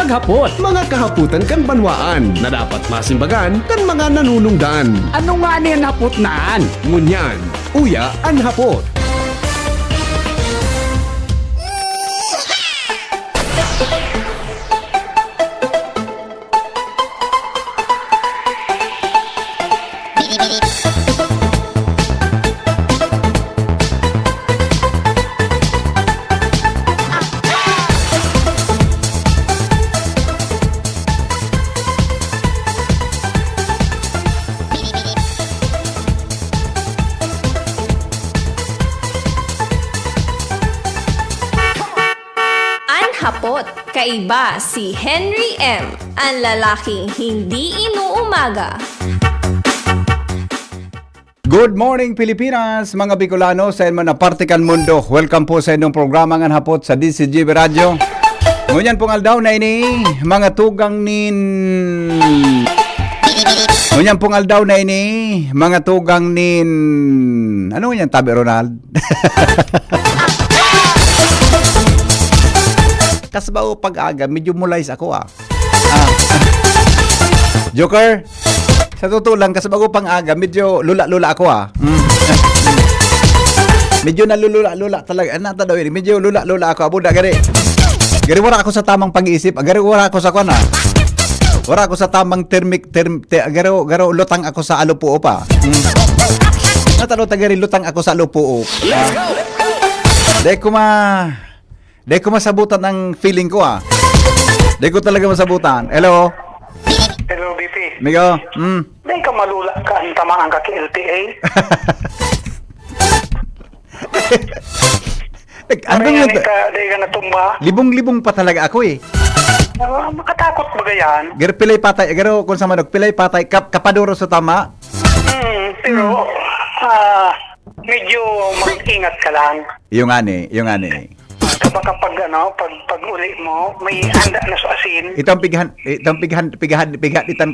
paghapot. Mga kahaputan kan banwaan na dapat masimbagan kan mga nanunungdan. Ano nga niyan hapot naan? Ngunyan, uya an hapot. Hapot, kaiba si Henry M., ang lalaking hindi inuumaga. Good morning Pilipinas, mga Bicolano sa inyo na partikan mundo. Welcome po sa inyong programa ng hapot sa DCGB Radio. Ngunyan pong aldaw na ini, mga tugang nin... Ngunyan pong aldaw na ini, mga tugang nin... Ano yan, Tabi Ronald? Kasbaw pag-aga, medyo mulays ako Joker, sa totoo lang, kasbaw pang-aga, medyo lula-lula ako Medyo nalulula-lula talaga. Ano daw yun? Medyo lula-lula ako. Abuda, gari. Gari, wala ako sa tamang pag-iisip. Gari, wala ako sa kwan Wala ako sa tamang gari, lutang ako sa alupuo pa. Natalo, gari, lutang ako sa alupuo. Di ko masabutan ang feeling ko Di ko talaga masabutan. Hello? Hello, BP. Migo? Di ka malula ka ang tamaan ka ki LTA? Ano Ay, nga? di ka natumba? Libong-libong pa talaga ako Makatakot ba gayan? Garo pilay patay, garo kung sa manok, pilay patay, kapaduro sa tama. Pero, medyo mag-ingat ka lang. Yung ani. Kapag pag uli mo, may handa na sa asin. Itong pigahan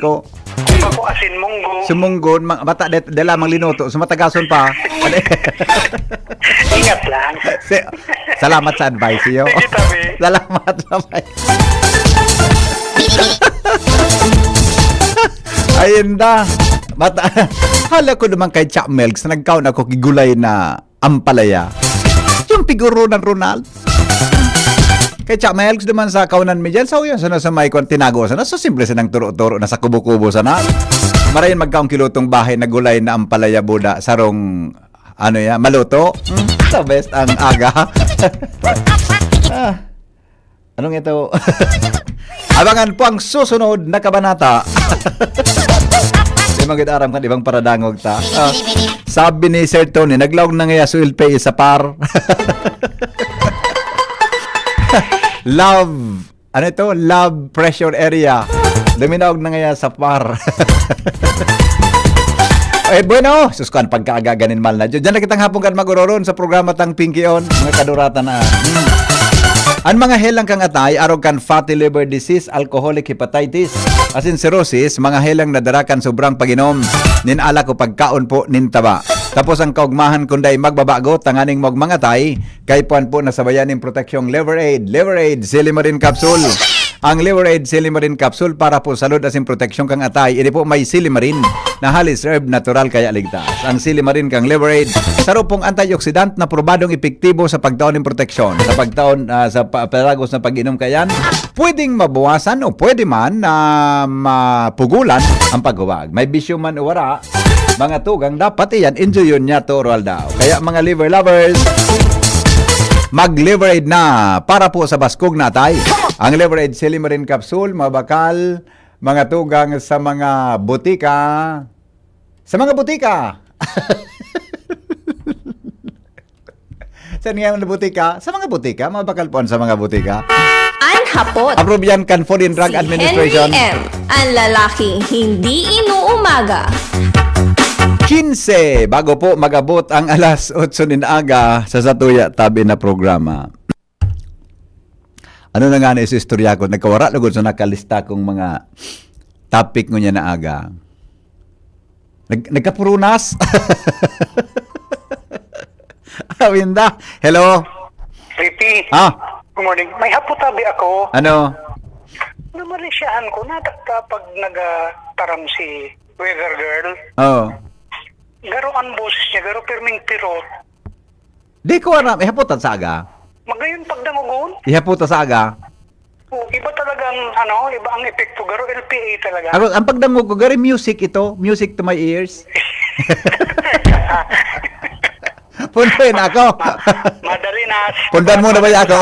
ko. Kung ako asin munggo. Sumunggon, bata dala mang linuto, sumatagason pa. Ingat lang. Salamat sa advice iyo. Sige, tabi. Salamat. Ayun da. Hala ko naman kay Chap Melks na nagkaon ako kigulay na ampalaya. Yung figuro ng Ronald. Kay Chap Melks naman sa kaunan mi dyan. So yun, sana sa may kwan tinago sana. So simple sanang turo-turo na sa kubo-kubo sana. Marayin magkaong kilotong bahay na gulay na ampalaya buda. Sarong, maluto. The best ang aga. Anong ito? Abangan po ang susunod na kabanata. Di magit-aram kan ibang paradangog ta. Sabi ni Sir Tony, naglawag na ngaya suil pay sa par. Love. Ano ito? Love pressure area. Duminawag na ngaya sa par. Bueno, suskuan pagkaagaganin mal na. Diyan na kitang hapong kan mag-uroron sa programa tang Pinky On. Mga kaduratan na. Ang mga helang kang atay, arog kan fatty liver disease, alcoholic hepatitis, asin cirrhosis, mga helang nadarakan sobrang pag-inom, ninala ko pagkaon po nintaba. Tapos ang kaugmahan kunday magbabago, tanganing mog mga tay, kay puan po nasabayaning proteksyong Liver Aid Silimarin Capsule. Ang Liver Aid Silimarin Capsule para po salud asin proteksyon kang atay, ini po may silimarin na halis herb natural kaya ligtas. Ang silimarin kang Liver Aid, saro pong antioxidant na probadong epektibo sa pagtaon ng proteksyon. Sa pagtaon sa palagos na pag-inom kayan, pwedeng mabawasan o pwede man na mapugulan ang paghuwag. May bisyo man o wala, mga tugang dapat iyan, enjoy yun niya to oral daw. Kaya mga liver lovers, mag-Liver Aid na para po sa baskog na tay. Ang Liver Aid Silimarin Capsule, mabakal, mga tugang sa mga butika. Sa mga butika! Saan nga mga butika? Sa mga butika, mabakal po sa mga butika. Ang hapot, Approve yan kan Food and Drug si Administration. Henry M., ang lalaking hindi inuumaga. 15 bago po magabot ang alas 8 nin aga sa Satuya tabi na programa. Ano na nga na istorya ko? Nagkawara lugod sa nakalista kong mga topic ko niya na aga. Nagkapurunas? Awinda. Hello? Ricky. Ah, Good morning. May haputabi ako. ano? namalisyahan ko na pag nagataram si Weather Girl. Oh. Garo ang boses niya, garo pirming pirot. Di ko aram, ihaputan sa aga. Magayon pagdangugon. Ihaputan sa aga. Oh, iba talagang, iba ang epekto. Garo LPA talaga. Ako, ang pagdangog ko, gari music ito. Music to my ears. Pundoy na ako. Madali na. Pundan mo na ba ako?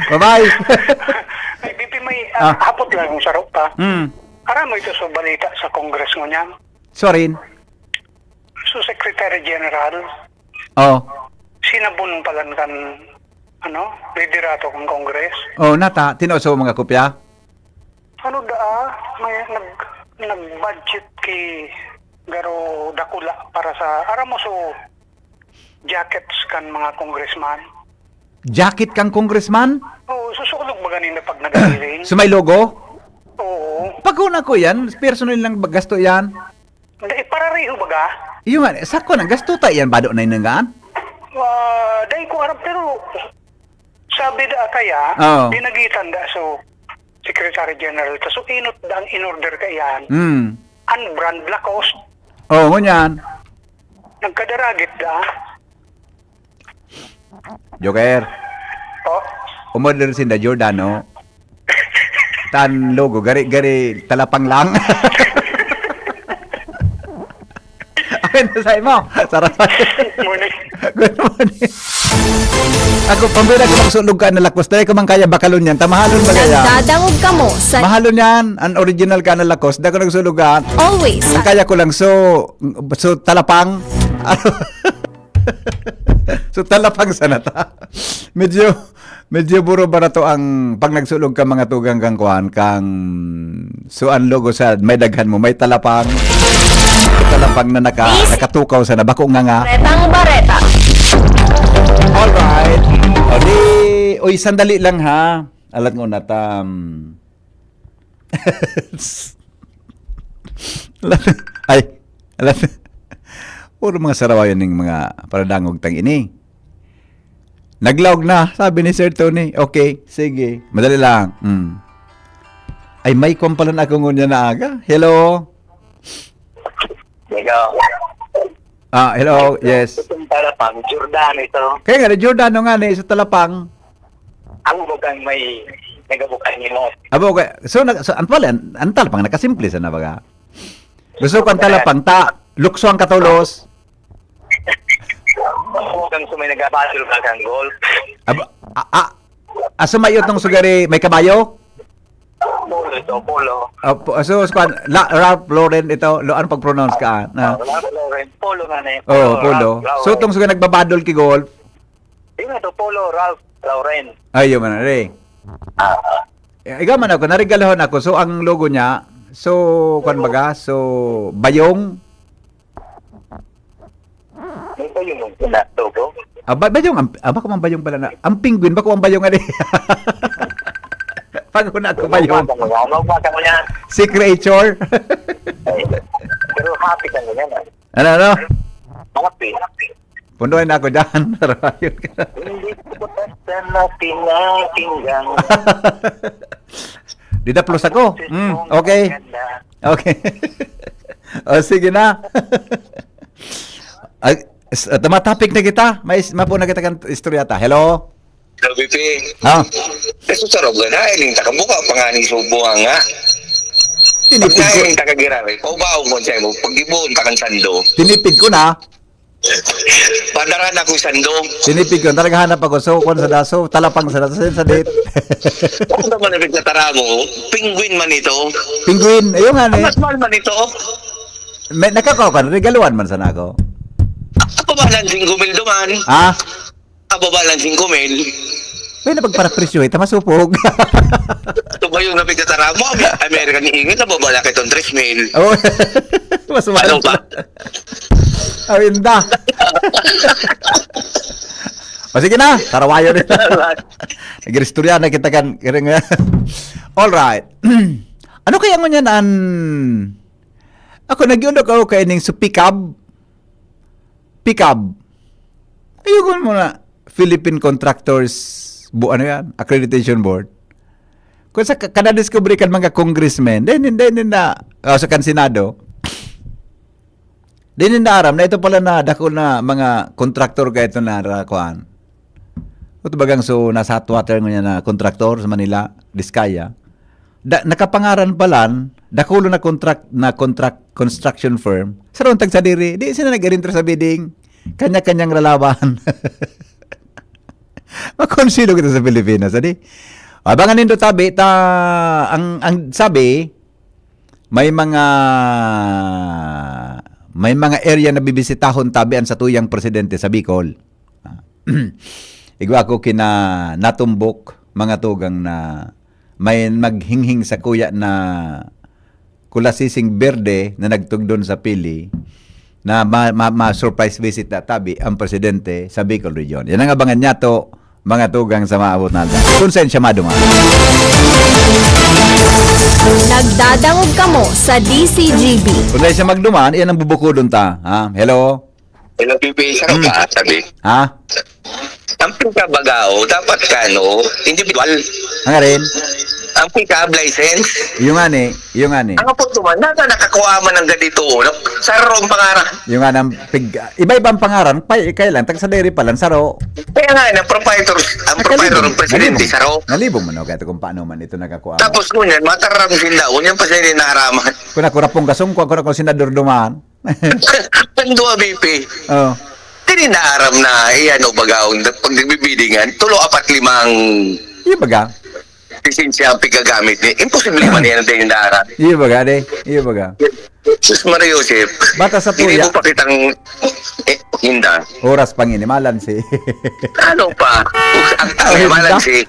Bye-bye. Ay, BP, may hapot lang yung sarap pa. Aramo ito sa balita sa Congress mo niyan. Sorry. So, Secretary General, Oh. sinabun palan kan, liderato ng Congress. Oh, nata. Tinoso mga kopya? May nag-budget kay garo dakula para sa aramo so jackets kan mga congressman. Jacket kang congressman? Oo, susukulog ba ganina pag nag-hearing? So may logo? Oo. Pagkuna ko yan, personal lang gasto yan. Parareho ba ga? Yung nga, sako na, gasto tayo yan, bado na inangaan? Dahil ko harap pero sabi da kaya, Oo. dinagitan da so Secretary General. So inot da ang in-order kayan. Unbrand Lacoste. Oh, ngunyan. Nagkadaragit da. Joker, Oh. umorder si da Giordano. Tan logo, gari talapang lang. Akin na sa'yo mo. Sarap Morning. Good morning. Ako, pambira ko magsulog ka na lakos. Dahil ko man kaya bakalon yan. Tamahalon ba kaya? Nagdadangog ka mo sa Mahalon yan. Ang original ka na lakos. Dahil ko nagsulugan. always Ang kaya ko lang. So talapang. So talapang sana ta. Medyo buro ba na to ang pag nagsulog ka mga tugang kang kuhan kang so ang logo sa may daghan mo may talapang na nakatukaw sa nabako nga. Retang Bareta. Alright. Oy, sandali lang ha. Alat ko na alat. Puro mga sarawayan ng mga paradangog tang ini. Naglawg na, sabi ni Sir Tony. Okay, sige. Madali lang. Ay, may kumpalan ako ngunya na aga. Hello? Hello, yes. Itong talapang, Jordan ito. Kaya nga, Giordano nga sa talapang. Ang bukang may nagabukang mo. Abo, okay. So ang talapang, nakasimple sa na baga. Gusto ko ang talapang, lukso ang katulos. Bukang sumay nagabasol ka kang golf. Sumayot ng sugari, may kabayo? Polo ito, polo. Ralph Lauren ito, ano pag-pronounce ka? Polo nga na yun. Polo. So itong sugari nagbabadol ki golf? Yun ito, polo, Ralph Lauren. Ay, yun man, rin. Ikaw man ako, narigalahon ako. So ang logo niya, bayong? Ito yung logo. Bayong, baka man bayong pala na. Ang penguin, baka man bayong ano. Pag una ko bayong. Magbasa mo yan. Si Creature. Pero happy ka mo yan. Ano? Happy. Pundoin na ako dyan. Hindi ko basta na pinakinggan. Dida plus ako. Okay. Okay. Sige na. Topic na kita. Mapo na kita kan istorya ta. Hello? Hello, BP. Ha? Eso sa roga na, iling takabuka, panganing subo nga. Pag Tinipid ko. na takagirari, paubaw mo siya mo, pag-ibon, takang sando. Tinipid ko na. Padaran ako yung sando. Tinipid ko. Talaga hanap ako. So, kung sa daso, talapang sa daso, sa date. Kung naman nabig na tara mo, penguin man ito. Penguin. Ayun nga Mas mahal man ito. May nakakaw regaluan man sana ako. Ako ba lang 5,000 duman? Ha? Ako ba lang 5,000? May napagparapresyo masupog. Ito ba yung nabig na tara mo? American ingin, nababala kitong 3,000. Oh, mas mahal. Ano ba? Awinda. O sige na, tarawayo rin. Nag-istorya na kita kan. Alright. Ano kaya mo niyan ako nag-iulog ako kay ning sa pick-up. Ayun mo na. Philippine Contractors ano yan? Accreditation Board. Kung sa kada discovery kan mga congressmen, din na sa kan Senado. Din na aram na ito pala na dako na mga kontraktor ka ito na kuan. Ito bagang so nasa hot water nga na kontraktor sa Manila, Diskaya. Nakapangaran palan dakulo na contract construction firm. Sa ron tag sa diri, di sila nag-enter sa bidding. Kanya-kanyang lalaban. Makonsilo kita sa Pilipinas, adi. Abangan nindo tabi ang sabi may mga area na bibisitahon tabian sa tuyang presidente sa Bicol. Igwa ko kina natumbok mga tugang na may maghinghing sa kuya na kulasising berde na nagtugdon sa pili na ma-surprise visit na tabi ang presidente sa Bicol Region. Yan ang abangan niya to mga tugang sa maabot na kung saan siya maduma. Nagdadangog kamo sa DCGB. Kung saan siya magduman, yan ang bubukudon ta. Ha? Hello? Hello, Bibi. Saan ka, sabi? Ha? Ang pagkabagao, dapat ka, no, individual. Ang rin? Ang pick-up license. Yung ani. Ang punto man, nakakuha man ng ganito. Saro ang pangarap. Yung nga ng iba-ibang pangaran, kailan, tag sa dairy palan, saro. Kaya nga, ang proprietor ng presidente, saro. Nalibong man, okay, kung paano man ito nakakuha. Tapos ngunyan, matarang sila. Ngunyan pa sila naaraman. Kung nakurapong kasong, kung ako senador dumaan. Pandua, BP. Oh. Tininaaram na, o bagaon, pag nagbibidingan, 3-4-5 Iya baga? lisensya ang pigagamit niya. Imposible man yan ang tininaaram. Iya baga, de. Iya baga. Sus Maria Joseph. Bata sa Hindi tuya. mo pa kitang hinda. Oras panginimalan si. Ano pa? Ang tangamalan si.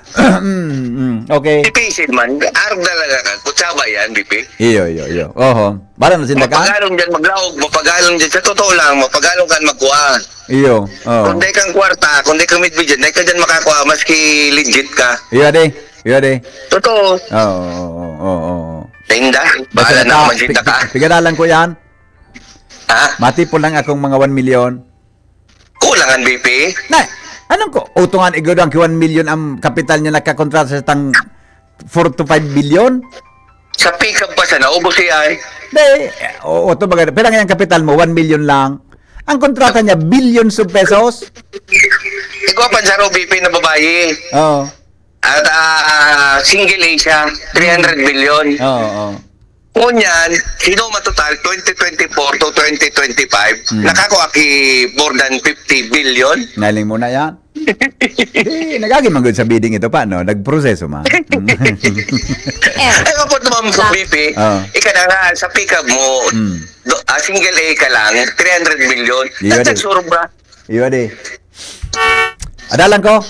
Okay. Tipisin man. Arog talaga ka. Kutsaba yan, BP. Iyo. Oho. Bara na sila ka? Mapagalong dyan maglaog. Mapagalong dyan. Sa totoo lang, mapagalong kan magkuha. Iyo. Oh. Kung di kang kwarta, kung di kang midbid dyan, di ka dyan makakuha maski legit ka. Iya de. Totoo. Oo. Tinda. Bahala na kung magsinda ka. Pigadalan ko yan. Ha? Matipol lang akong mga 1 million. Kulangan, BP. Na, anong ko? Utungan igodang 1 million ang kapital niya nakakontrata sa tang 4 to 5 billion? Sa pick-up pa siya, naubos siya eh. De, o to baga, pero ang kapital mo 1 million lang. Ang kontrata niya billions of pesos. Ikaw pansaro, BP na babae. Oo. At single A siya, 300 billion. Oo. Ngunyan, sino matotal 2024 to 2025, nakakuha ki more than 50 billion. Naling mo na yan. Nagaging magod sa bidding ito pa, no? Nagproseso ma. Ay, kapot naman sa BP, ika na nga, sa pick-up mo, single A ka lang, 300 million. Iya, That's surubra. Iyo de. Adalan ko.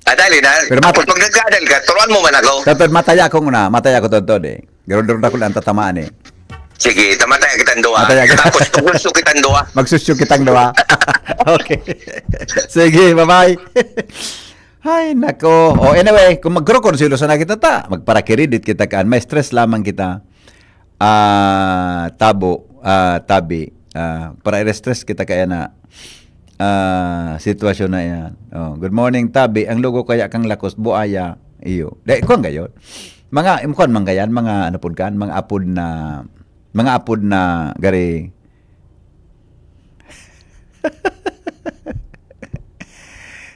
Dali na. Pero Kapot pag nagkadal ka, turuan mo man ako. Tatod mataya ko to de. Garon ako lang tatamaan eh. Sige, tamatay kitang duwa. Mataya kita. Tapos tugulso kitang duwa. Magsusyo kitang dawa. Okay. Sige, bye-bye. Ay, nako. Anyway, kung magkro-konsilo sa nakita ta, magparakiridit kita kaan. May stress lamang kita. Tabi. Para i-stress kita kaya na sitwasyon na yan. Good morning, Tabi. Ang logo kaya kang lakos, buaya. Iyo. Dahil, kung gayon. Mga imkon man gayan, mga ano pud kan, mga apod na gari.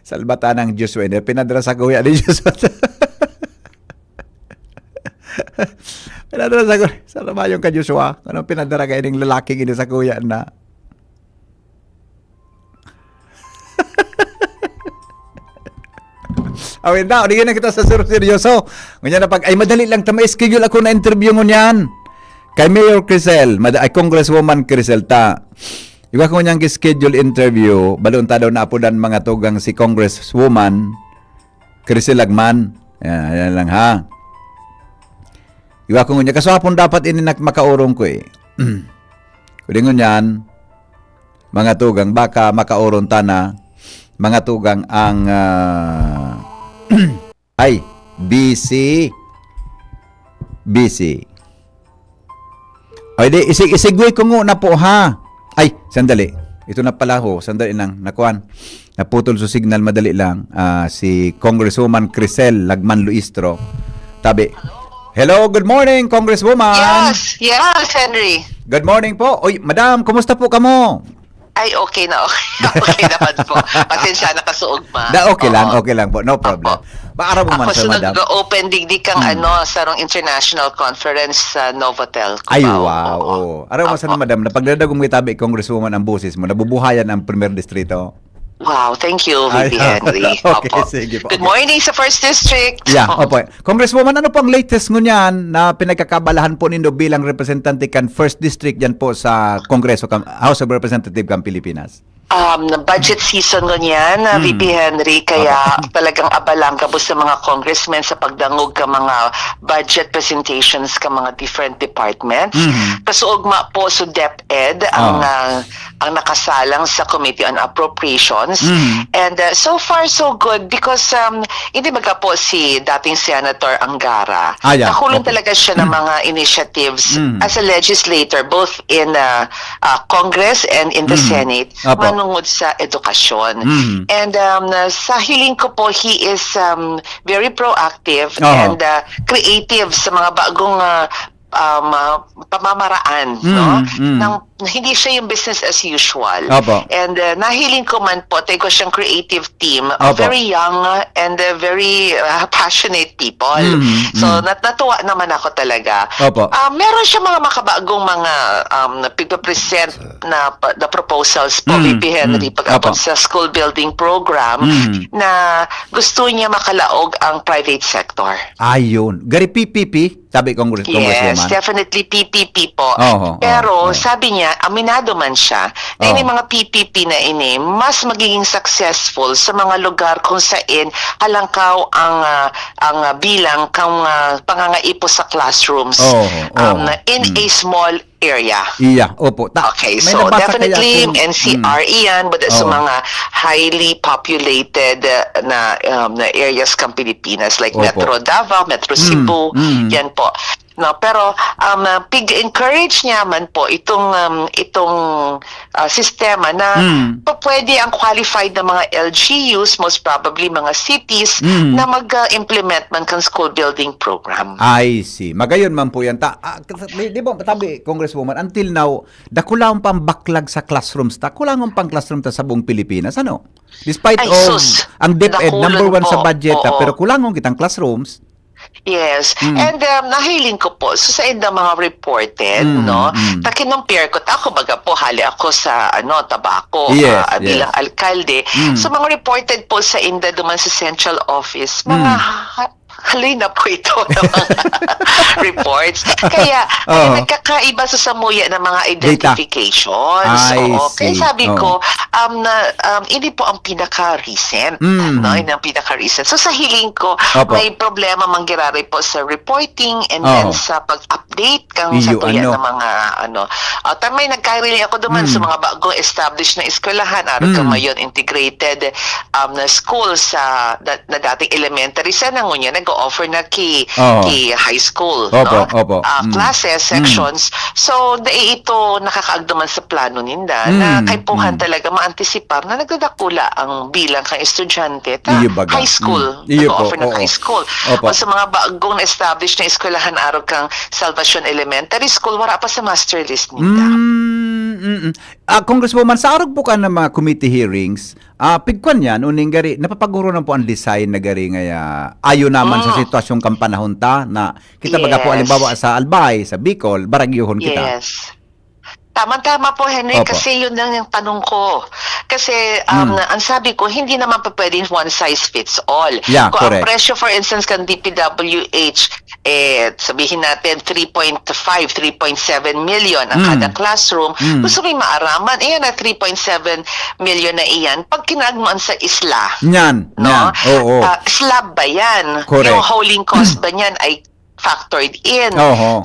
Salbata ng Diyos wenner pinadra sa kuya ni Diyos. Pinadra sa kuya. Salamat yung ka Joshua. Ano pinadra kay ning lalaki ini sa kuya na. Awin na, hindi na kita sa seryoso. Ngunyan na pag, ay madali lang, schedule ako na interview ngunyan. Kay Mayor Crisel, ay Congresswoman Crisel ta. Iba ko niyang schedule interview, balon ta daw na apodan mga tugang si Congresswoman Crisel Lagman. Yan lang ha. Iba ko ngunyan, kaswapon dapat ini makaurong ko eh. Kung ngunyan, mga tugang, baka makaurong ta na, mga tugang ang ay busy ay di isigway ko na po ha. Ay sandali, ito na pala ho, sandali lang nakuan, naputol sa signal, madali lang. Si Congresswoman Crisel Lagman Luistro Tabi. Hello, good morning, Congresswoman. Yes, Henry. Good morning po. Oy, madam, kumusta po kamo? Ay, okay na, okay. Okay naman po. Pasensya na kasuog ma. Okay lang po. No problem. Baara mo man Ako sa madam. nag-open digdig kang sa rong international conference sa Novotel. Cubao. Ay, wow. Oh. Araw mo sa madam, na pagdadagong may tabi, Congresswoman, ang boses mo, nabubuhayan ang Premier Distrito. Wow, thank you, Ay, VP Henry. okay, Opo. sige po. Good morning sa First District. Yeah, opo. Congresswoman, ano po ang latest ngunyan na pinagkakabalahan po nindo bilang representante kan First District yan po sa Kongreso, House of Representatives kan Pilipinas? Budget season ganyan, VP Henry, kaya talagang abalang kabos sa mga congressmen sa pagdangog ka mga budget presentations ka mga different departments. Kasuugma po sa DepEd ang nakasalang sa Committee on Appropriations. And so far so good because hindi baga po si dating Senator Angara. Nakulong talaga siya ng mga initiatives as a legislator both in Congress and in the Senate. Manungod sa edukasyon. And sa hiling ko po, he is very proactive and creative sa mga bagong pamamaraan, no? Hindi siya yung business as usual. And nahiling ko man po, tayo ko siyang creative team of very young and very passionate people. So, natuwa naman ako talaga. Meron siya mga makabagong mga pagpapresent na proposals po, VP Henry, pag-abot sa school building program na gusto niya makalaog ang private sector. Ayun. Gari PPP, sabi Congresswoman. Yes, definitely PPP po. Pero sabi niya, aminado man siya na ini mga PPP na ini mas magiging successful sa mga lugar kung saan halangkaw ang bilang kang pangangaipo sa classrooms in a small area. Iya, opo. Okay, so definitely NCRE yan, but sa mga highly populated na areas kang Pilipinas like Metro Davao, Metro Cebu, yan po. No, pero encourage niya man po itong sistema na pwede ang qualified na mga LGUs, most probably mga cities, na mag-implement man kang school building program. I see. Magayon man po yan. Di ba, tabi, Congresswoman, until now, dakulang pang backlog sa classrooms ta, kulangon pang classroom ta sa buong Pilipinas, ano? Despite ang DepEd, number one sa budget, pero kulangon kitang classrooms. Yes. And nahiling ko po so sa inda mga reported, no? Takinumpare ko ako baga po hali ako sa tabako bilang alkalde. So mga reported po sa inda duman sa central office, mga halina po ito ng mga reports. Kaya nagkakaiba sa samuya ng mga identifications. Kaya sabi ko, hindi po ang pinaka-recent. No? Hindi ang pinaka-recent. So sa hiling ko, may problema manggirari po sa reporting and then sa pag-update kang sa tuya ng mga tamay nagkairiling ako duman sa mga bagong established na eskwelahan. Araw ka mayon integrated na school sa na dating elementary. Sana ngunya nag-offer na ki high school classes, sections. So, ito nakakaagduman sa plano ninda na kaipuhan talaga ma-antisipar na nagdadakula ang bilang kang estudyante high school. Nag-offer ng high school. O sa mga bagong established na eskwelahan araw kang Salvacion Elementary School, wala pa sa master list ninda. Congresswoman, sa arog po ka ng mga committee hearings, pigkwan yan, uning gari, napapaguro na po ang design na gari ngaya ayo naman sa sitwasyong kampanahon ta na kita baga po alimbawa sa Albay, sa Bicol, baragyuhon kita. Yes. Tama-tama po, Henry, kasi yun lang yung tanong ko. Kasi ang sabi ko, hindi naman pa pwedeng one size fits all. Yeah, kung correct. ang presyo, for instance, kan DPWH, sabihin natin 3.5, 3.7 million ang kada classroom, gusto ko yung maaraman, na 3.7 million na iyan, pag kinagmaan sa isla. Yan, no? yan. Slab ba yan? Correct. Yung hauling cost ba yan ay factored in.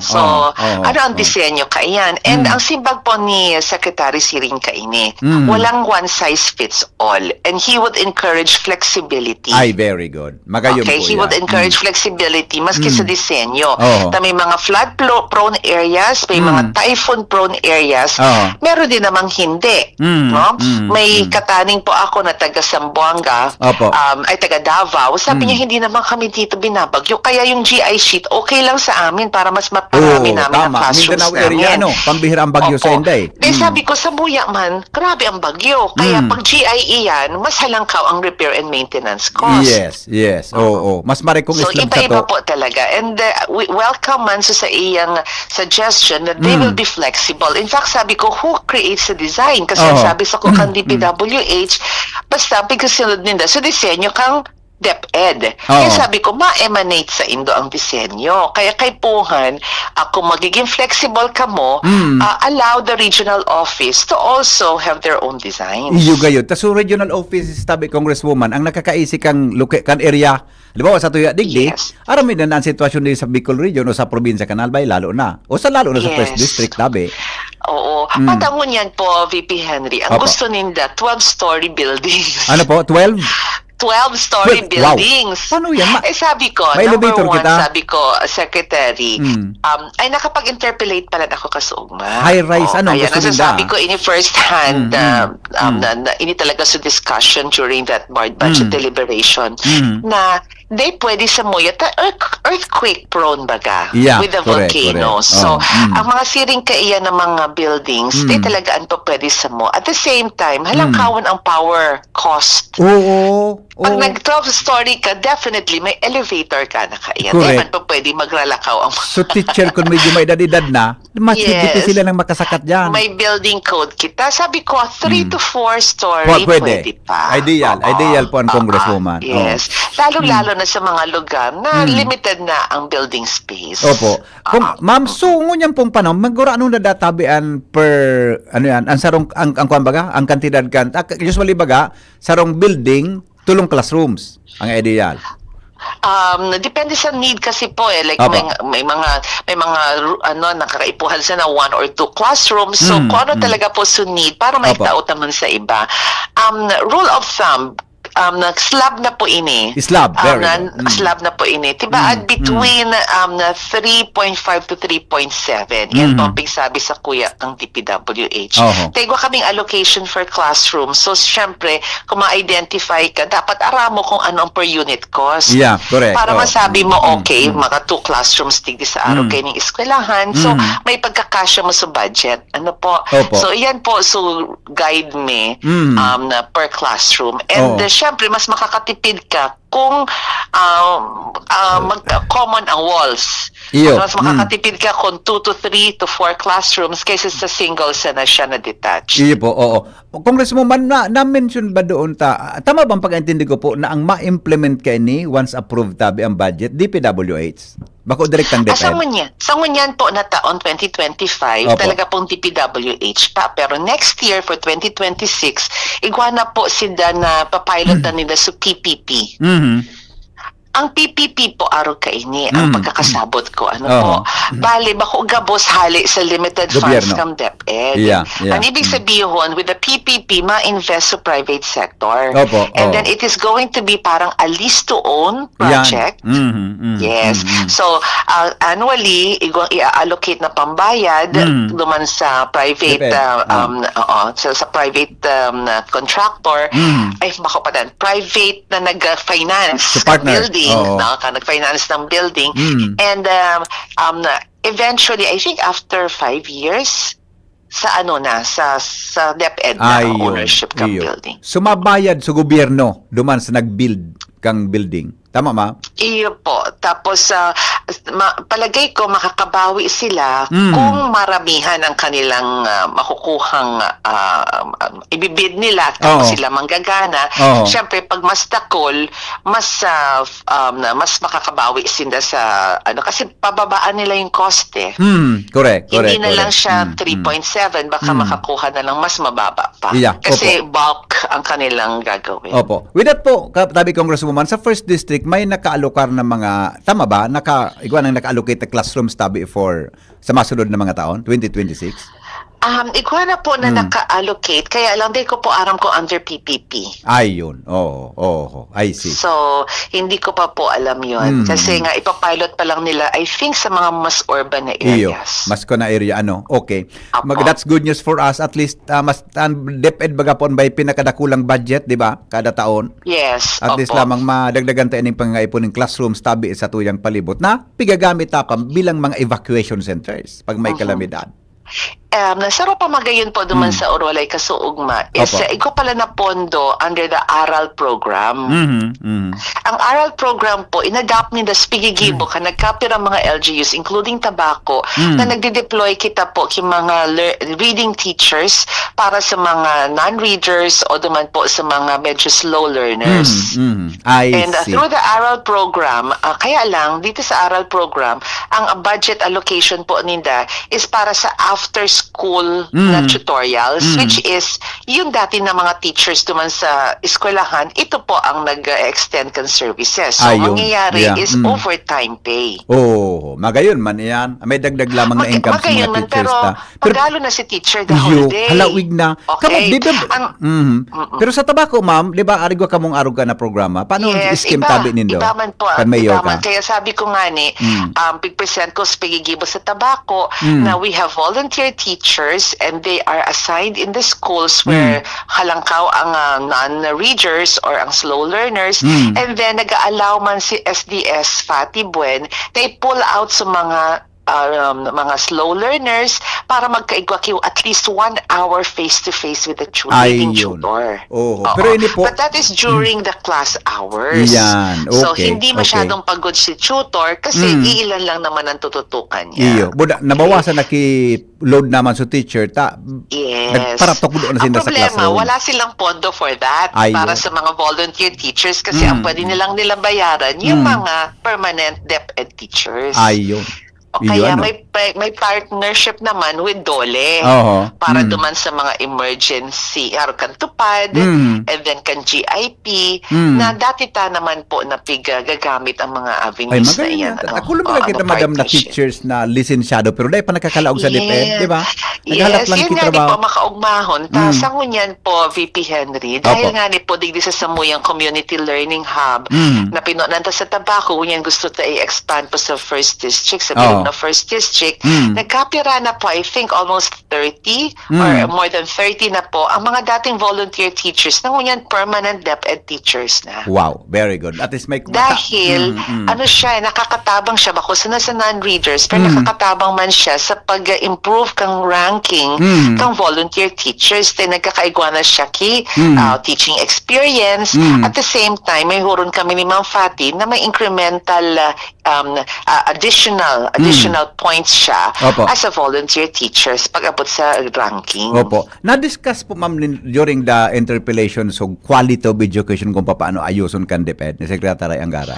So, ano ang disenyo kaiyan? And ang simbag po ni Secretary Siring Kaine, walang one size fits all. And he would encourage flexibility. Ay, very good. Magayon Okay, po he yan. would encourage flexibility maski sa disenyo. Na may mga flood-prone areas, may mga typhoon-prone areas, meron din namang hindi. No? May kataning po ako na taga Zamboanga, ay taga Davao. Sabi niya, hindi naman kami dito binabagyo. Kaya yung GI sheet, okay lang sa amin para mas maparami namin ang classrooms Mindanao area, namin. pambihira ang bagyo sa Inday. Eh, sabi ko, sa Buya man, grabe ang bagyo. Kaya pag GIE yan, mas halangkaw ang repair and maintenance cost. Yes. Mas mare kung So, Islam sa iba-iba to. po talaga. And we welcome man sa iyang suggestion that they will be flexible. In fact, sabi ko, who creates the design? Kasi ang sabi sa kung kang DPWH, basta pagkasunod nila, so disenyo kang DepEd. Kaya sabi ko, ma-emanate sa Indo ang disenyo. Kaya kay Puhan, kung magiging flexible ka mo, allow the regional office to also have their own designs. Iyo gayon. Taso regional office, tabi Congresswoman, ang nakakaisi kang kan area, di ba, sa Tuya Digdi, arami na ang sitwasyon din sa Bicol Region o sa probinsya Canalbay, lalo na. O sa lalo na sa First District, tabi. Oo. Patangon yan po, VP Henry. Ang gusto ninda, 12-story buildings. Ano po? 12? 12-story buildings. Paano yan? Eh sabi ko, May number elevator one, kita. sabi ko, Secretary, ay nakapag-interpolate pala ako kasugma. High-rise, ano? Ayan, Gusto nasa nila. sabi ko, ini first hand, na ini talaga sa discussion during that budget deliberation, na they pwede sa muya, earthquake prone baga, with the volcanoes. So, ang mga siring kaiyan ng mga buildings, they talagaan po pwede sa mo. At the same time, halangkawan ang power cost. Pag nag-12-story ka, definitely may elevator ka na kaya. Di man pa pwede maglalakaw ang mga... So teacher, kung medyo may edad na, mas higit sila nang makasakat dyan. May building code kita. Sabi ko, 3 to 4 story, pwede pa. Ideal po ang Congresswoman. Yes. Lalong-lalo na sa mga lugar na limited na ang building space. Opo. Kung ma'am, so ngunyan pong panahon, magura anong nadatabian per ang sarong ang kuan baga, ang kantidad kan. Usually baga, sarong building, tulong classrooms ang ideal. Depende sa need kasi po like may mga nakakaipuhan sa na 1 or 2 classrooms, so kung ano talaga po sa need para may taot naman sa iba. Rule of thumb, slab na po ini. Slab, very slab na po ini. Tiba between 3.5 to 3.7. Yan po ang sabi sa kuya ng DPWH. Tegwa kaming allocation for classroom. So, syempre, kung ma-identify ka, dapat aramo kung ano ang per unit cost. Yeah, correct. Para masabi mo, okay, mga 2 classrooms tigdi sa araw kayo ng eskwelahan. So, may pagkakasya mo sa budget. Ano po? So, yan po. So, guide me per classroom. And syempre, mas makakatipid ka kung common ang walls. Mas makakatipid ka kung 2 to 3 to 4 classrooms kaysa sa single na siya na detached. Iyo po, oo. Congresswoman, na-mention ba doon tama bang pag-intindi ko po na ang ma-implement kayo ni once approved tabi ang budget, DPWH? Bako direct ang DepEd? Sa ngunyan po na taon 2025, talaga pong DPWH pa. Pero next year for 2026, igwana po sila na papilot na nila sa PPP. Ang PPP po araw kaini ang pagkakasabot ko po bali bako gabos hali sa limited funds ng DepEd. Ang ibig sabihin with the PPP ma-invest sa private sector, and then it is going to be parang a lease to own project. Yes. So annually i-allocate na pambayad duman sa private sa private contractor ay bako pa dan private na nag-finance sa building. Nag-finance ng building. And eventually, I think after 5 years, sa DepEd na ownership ng building. Sumabayad sa gobyerno duman sa nag-build kang building. Tama, ma? Iyo po. Tapos, palagay ko makakabawi sila kung maramihan ang kanilang makukuhang ibibid nila tapos sila manggagana. Siyempre, pag mas takol, mas makakabawi sila sa kasi pababaan nila yung cost Correct. Hindi na lang siya 3.7, baka makakuha na lang mas mababa pa. Kasi bulk ang kanilang gagawin. Opo. With that po, tabi Congresswoman, sa First District, district may naka-allocate na mga, tama ba? Ikaw nang naka-allocate na classroom study for sa masunod na mga taon, 2026? Ikaw na po na naka-allocate, kaya lang di ko po aram ko under PPP. Ayun. I see. So, hindi ko pa po alam yun. Kasi nga, ipapilot pa lang nila, I think, sa mga mas urban na areas. Mas ko na area, Okay. Apo. That's good news for us. At least, mas DepEd baga po by pinakadakulang budget, di ba? Kada taon. Yes. At least lamang madagdagan tayo ng pangaipon ng classroom tabi sa tuyang palibot na pigagamit tapang bilang mga evacuation centers pag may kalamidad. Nasaro pa magayon po duman sa Orolay Kasuugma is iko pala na pondo under the ARAL program. Ang ARAL program po inadapt ni the Spigigibo ka nagkapira mga LGUs including Tabaco na nagde-deploy kita po ki mga reading teachers para sa mga non-readers o duman po sa mga medyo slow learners. And through the ARAL program, kaya lang dito sa ARAL program, ang budget allocation po ninda is para sa after school na tutorials, which is yung dati na mga teachers duman sa eskwelahan, ito po ang nag-extend kan services. So, mangyayari is overtime pay. Magayon man yan. May dagdag lamang na income sa mga teachers. Pero pagalo na si teacher the whole day. Halawig na. Okay. Pero sa Tabaco, ma'am, di ba, arigwa ka mong aruga na programa? Paano scheme tabi nindo? Iba man po. Iba man. Kaya sabi ko nga ni, pig-present ko sa Pigigibo sa Tabaco na we have volunteer teachers and they are assigned in the schools where halangkaw ang non-readers or ang slow learners and then nag-allow man si SDS Fatty Buen they pull out sa mga slow learners para magkaigwakiw at least 1 hour face-to-face with the reading tutor. Pero ini po, but that is during the class hours. Yan. Okay. So, hindi masyadong pagod si tutor kasi iilan lang naman ang tututukan niya. Nabawasan na ki-load naman sa teacher. Yes. Nagparatok doon na sila sa classroom. Ang problema, wala silang pondo for that para sa mga volunteer teachers kasi ang pwede nilang bayaran yung mga permanent DepEd teachers. O kaya may partnership naman with DOLE para duman sa mga emergency kan tupad and then kan GIP na dati ta naman po na gagamit ang mga avenues na yan. Ako lang ba kita madam na teachers na lisensyado pero dahil pa nakakalaog sa DepEd, di ba? Yes, yun nga di po makaugmahon. Sa ngunyan po, VP Henry, dahil nga ni po digdi sa Samuyang Community Learning Hub na pinunanta sa Tabaco, ngunyan gusto ta i-expand po sa first district, sa na first district, nagkapira na po, I think almost 30 or more than 30 na po, ang mga dating volunteer teachers na ngunyan permanent DepEd teachers na. Wow, very good. At least may dahil, nakakatabang siya, bako sa non-readers, pero nakakatabang man siya sa pag-improve kang ranking kang volunteer teachers, then nagkakaigwa na siya ki teaching experience. At the same time, may huron kami ni Ma'am Fatty na may incremental additional points siya as a volunteer teachers pag-abot sa ranking. Na-discuss po ma'am during the interpellation so quality of education kung paano ayuson kan DepEd ni Secretary Angara?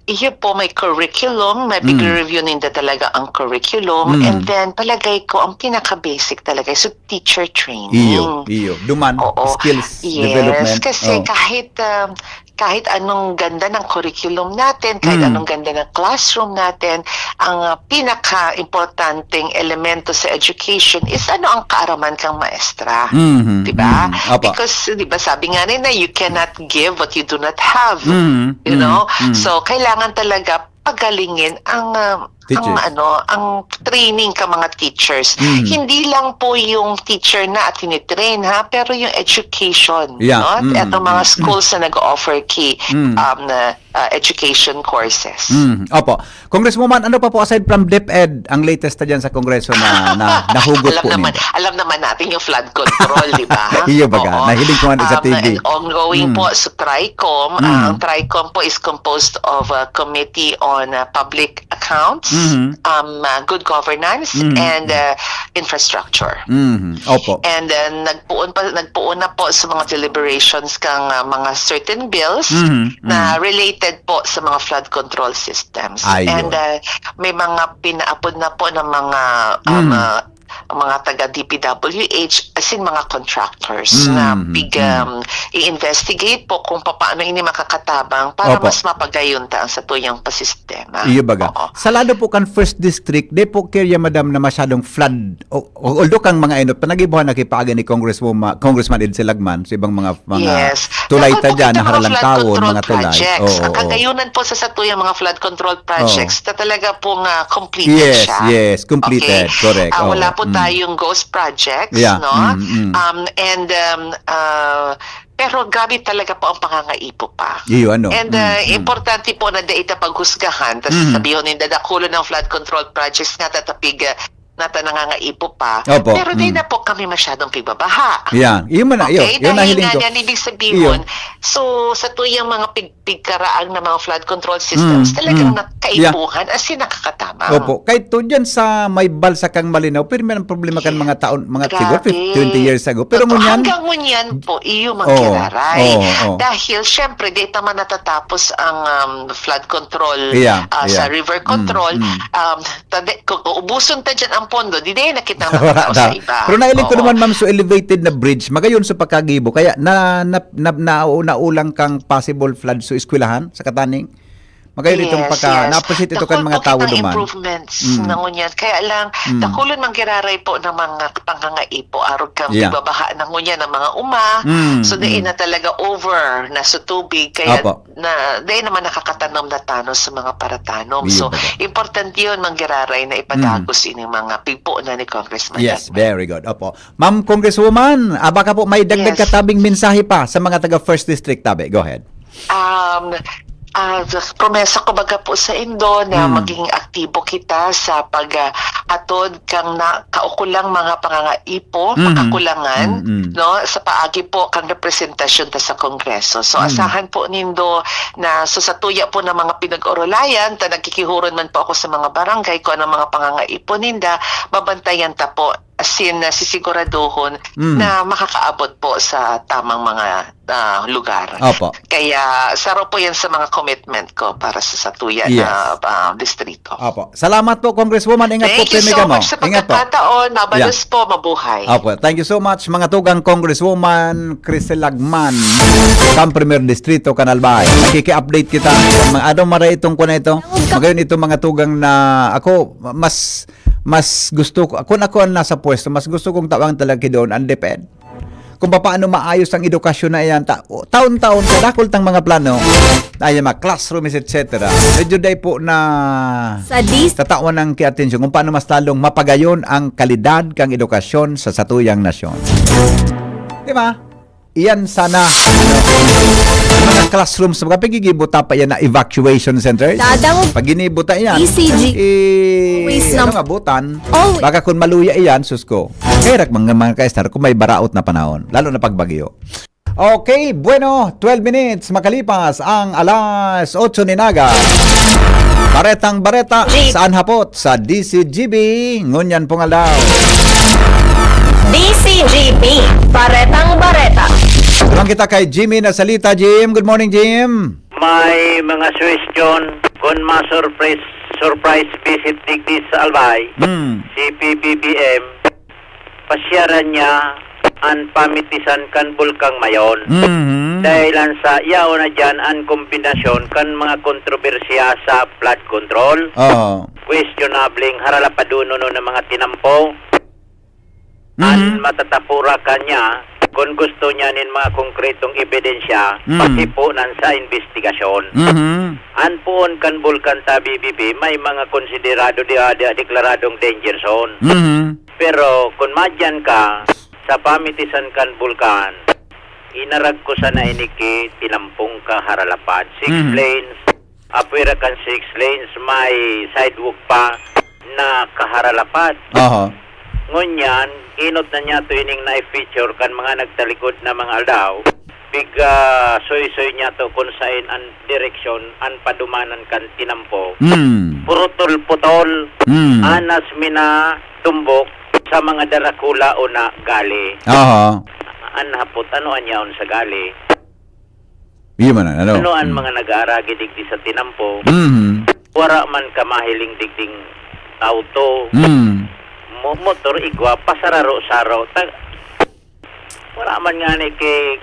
Iyo po may curriculum, may review ninda talaga ang curriculum and then palagay ko ang pinaka-basic talaga so teacher training. Iyo. Duman, skills development. Yes, kasi kahit anong ganda ng curriculum natin, kahit anong ganda ng classroom natin, ang pinaka-importanteng elemento sa education is ang kaaraman kang maestra. Diba? Because, diba, sabi nga nila, you cannot give what you do not have. You know? So, kailangan talaga pagalingin ang training ka mga teachers. Hindi lang po yung teacher na tinitrain pero yung education. At ang mga schools na nag-offer education courses. Congresswoman, ano pa po aside from DepEd ang latest na dyan sa Kongreso na nahugot po ninyo? Alam naman natin yung flood control, di ba? Iyo baga, nahiling ko nga sa TV. Ongoing po sa TRICOM. Ang TRICOM po is composed of a committee on public accounts, good governance, and infrastructure. And then nagpuon na po sa mga deliberations kang mga certain bills na related po sa mga flood control systems. And may mga pinaapod na po ng mga mga taga DPWH as in mga contractors na i-investigate po kung paano ini makakatabang para Opo. mas mapagayunta ang satuyang pasistema. Iyo baga. Oo. Sa lalo po kan first district, di po kaya madam na masyadong flood. Although kang mga inot, panagibuhan na kipaagin ni Congressman Edsel Lagman sa ibang mga Yes. tulay Naku, ta dyan, kita na haralang mga flood tawon, control mga tulay. projects. Oo, Ang oo. kagayunan po sa satuyang mga flood control projects na talaga pong completed Yes, siya. yes, completed. Correct. Oo. Wala po tayong ghost projects, Yeah. no? Pero gabi talaga po ang pangangaipo pa. Iyo, ano? And importante po na data paghusgahan, tapos sabihin ng dadakulo ng flood control projects nga tatapig nata nangangaipo pa. Opo. Pero di na po kami masyadong pigbabaha. Yan. Iyo man na. Iyo. Okay, Yun dahil nahiling nga ko. yan, ibig sabihin, so sa tuyang mga pigkaraang na mga flood control systems, talagang nakaipuhan as in nakakatamang. Opo. Kahit to dyan sa may balsa kang malinaw, pero may problema kan mga taon, mga siguro Grabe. 20 years ago. Pero Totoo, ngunyan, hanggang ngunyan po, iyo magkiraray. oo. Dahil, syempre, di naman natatapos ang flood control Yeah. sa river control. Kung ubuson ta dyan ang pondo, di na nakita wala sa na. iba. Pero nailing ko Oo. naman ma'am, so elevated na bridge, magayon sa pagkagibo. Kaya naulang kang possible flood sa eskwelahan, sa Kataning. Magayon itong na-appreciate ito kan mga tao duman. Improvements na ngunyan. Kaya lang, dakulon manggiraray po ng mga pangangaipo, arog kang ibabaha ng ngunyan ng mga so diin na talaga over na sa tubig. Kaya diin naman nakakatanom na tanos sa mga paratanom. So, importante yun manggiraray na ipadagos ini mga pigpo na ni Congressman. Yes, very good. Opo. Ma'am Congresswoman, baka po may dagdag Yes. katabing mensahe pa sa mga taga First District tabi. Go ahead. Promesa ko baga po sa Indo na maging aktibo kita sa pag-atod kang kaukulang mga pangangaipo, makakulangan, no, sa paagi po kang representasyon ta sa Kongreso. So asahan po nindo na sa tuya po ng mga pinag-orolayan, ta nagkikihuron man po ako sa mga barangay ko ng mga pangangaipo ninda, mabantayan ta po asin sisiguraduhon na makakaabot po sa tamang mga lugar. Opo. Kaya saro po yan sa mga commitment ko para sa satuya na distrito. Opo. Salamat po, Congresswoman. Ingat po, Thank you so mo. much sa Ingat po. pagkakataon. Mabalos po, mabuhay. Opo. Thank you so much, mga tugang Congresswoman Crisel Lagman, Premier Distrito, Canalbay. Nakiki-update kita. Ano maray itong ko na ito? Magayon itong mga tugang na ako, mas gusto ko, kung ako ang nasa pwesto, mas gusto kong tawang talaga doon ang DepEd. Kung paano maayos ang edukasyon na yan, taon-taon, kadakol tang mga plano, ay mga classrooms, etc. Medyo day po na tatawan ng kiatensyon kung paano mas talong mapagayon ang kalidad kang edukasyon sa satuyang nasyon. Di ba? Iyan sana mga classrooms mga pagigibuta pa yan na evacuation center. Pag ginibuta yan, ano nga butan, baka kung maluya iyan, susko. Kaya mga kaestar kung may baraot na panahon, lalo na pagbagyo. Okay, bueno, 12 minutes makalipas ang alas 8 ni Naga. Baretang bareta, saan hapot? Sa DCGB, ngunyan pong alaw. DCGB, Baretang Bareta. Tulong kita kay Jimmy na salita. Jim, good morning, Jim. May mga suggestion kung surprise visit digdi sa Albay, si PBBM, pasyaran niya ang pamitisan kan bulkang mayon. Dahilan sa iyaw na dyan ang kombinasyon kan mga kontrobersya sa flood control, questionabling haralapaduno ng mga tinampo, ang matatapura kanya kung gusto niya nin mga konkretong ebidensya pasipunan sa investigasyon. An poon kan bulkan sa BBB may mga konsiderado deklaradong danger zone. Pero kung madyan ka sa pamitisan kan bulkan, inarag ko sana iniki tinampong ka haralapan. 6 lanes, apwera kan 6 lanes, may sidewalk pa na kaharalapan. Ngunyan, inot na niya tuwining na i-feature kan mga nagtalikod na mga aldaw. Biga soy-soy niya to kung saan ang direksyon ang padumanan kan tinampo. Purutol-putol, anas mina tumbok sa mga darakula o na gali. Anhapot, ano anyaon sa gali? Ano ang mga nag-aaragi digdi sa tinampo? Wara man ka mahiling digding auto, motor igwa pasararo-saro. Wala man nga ni kay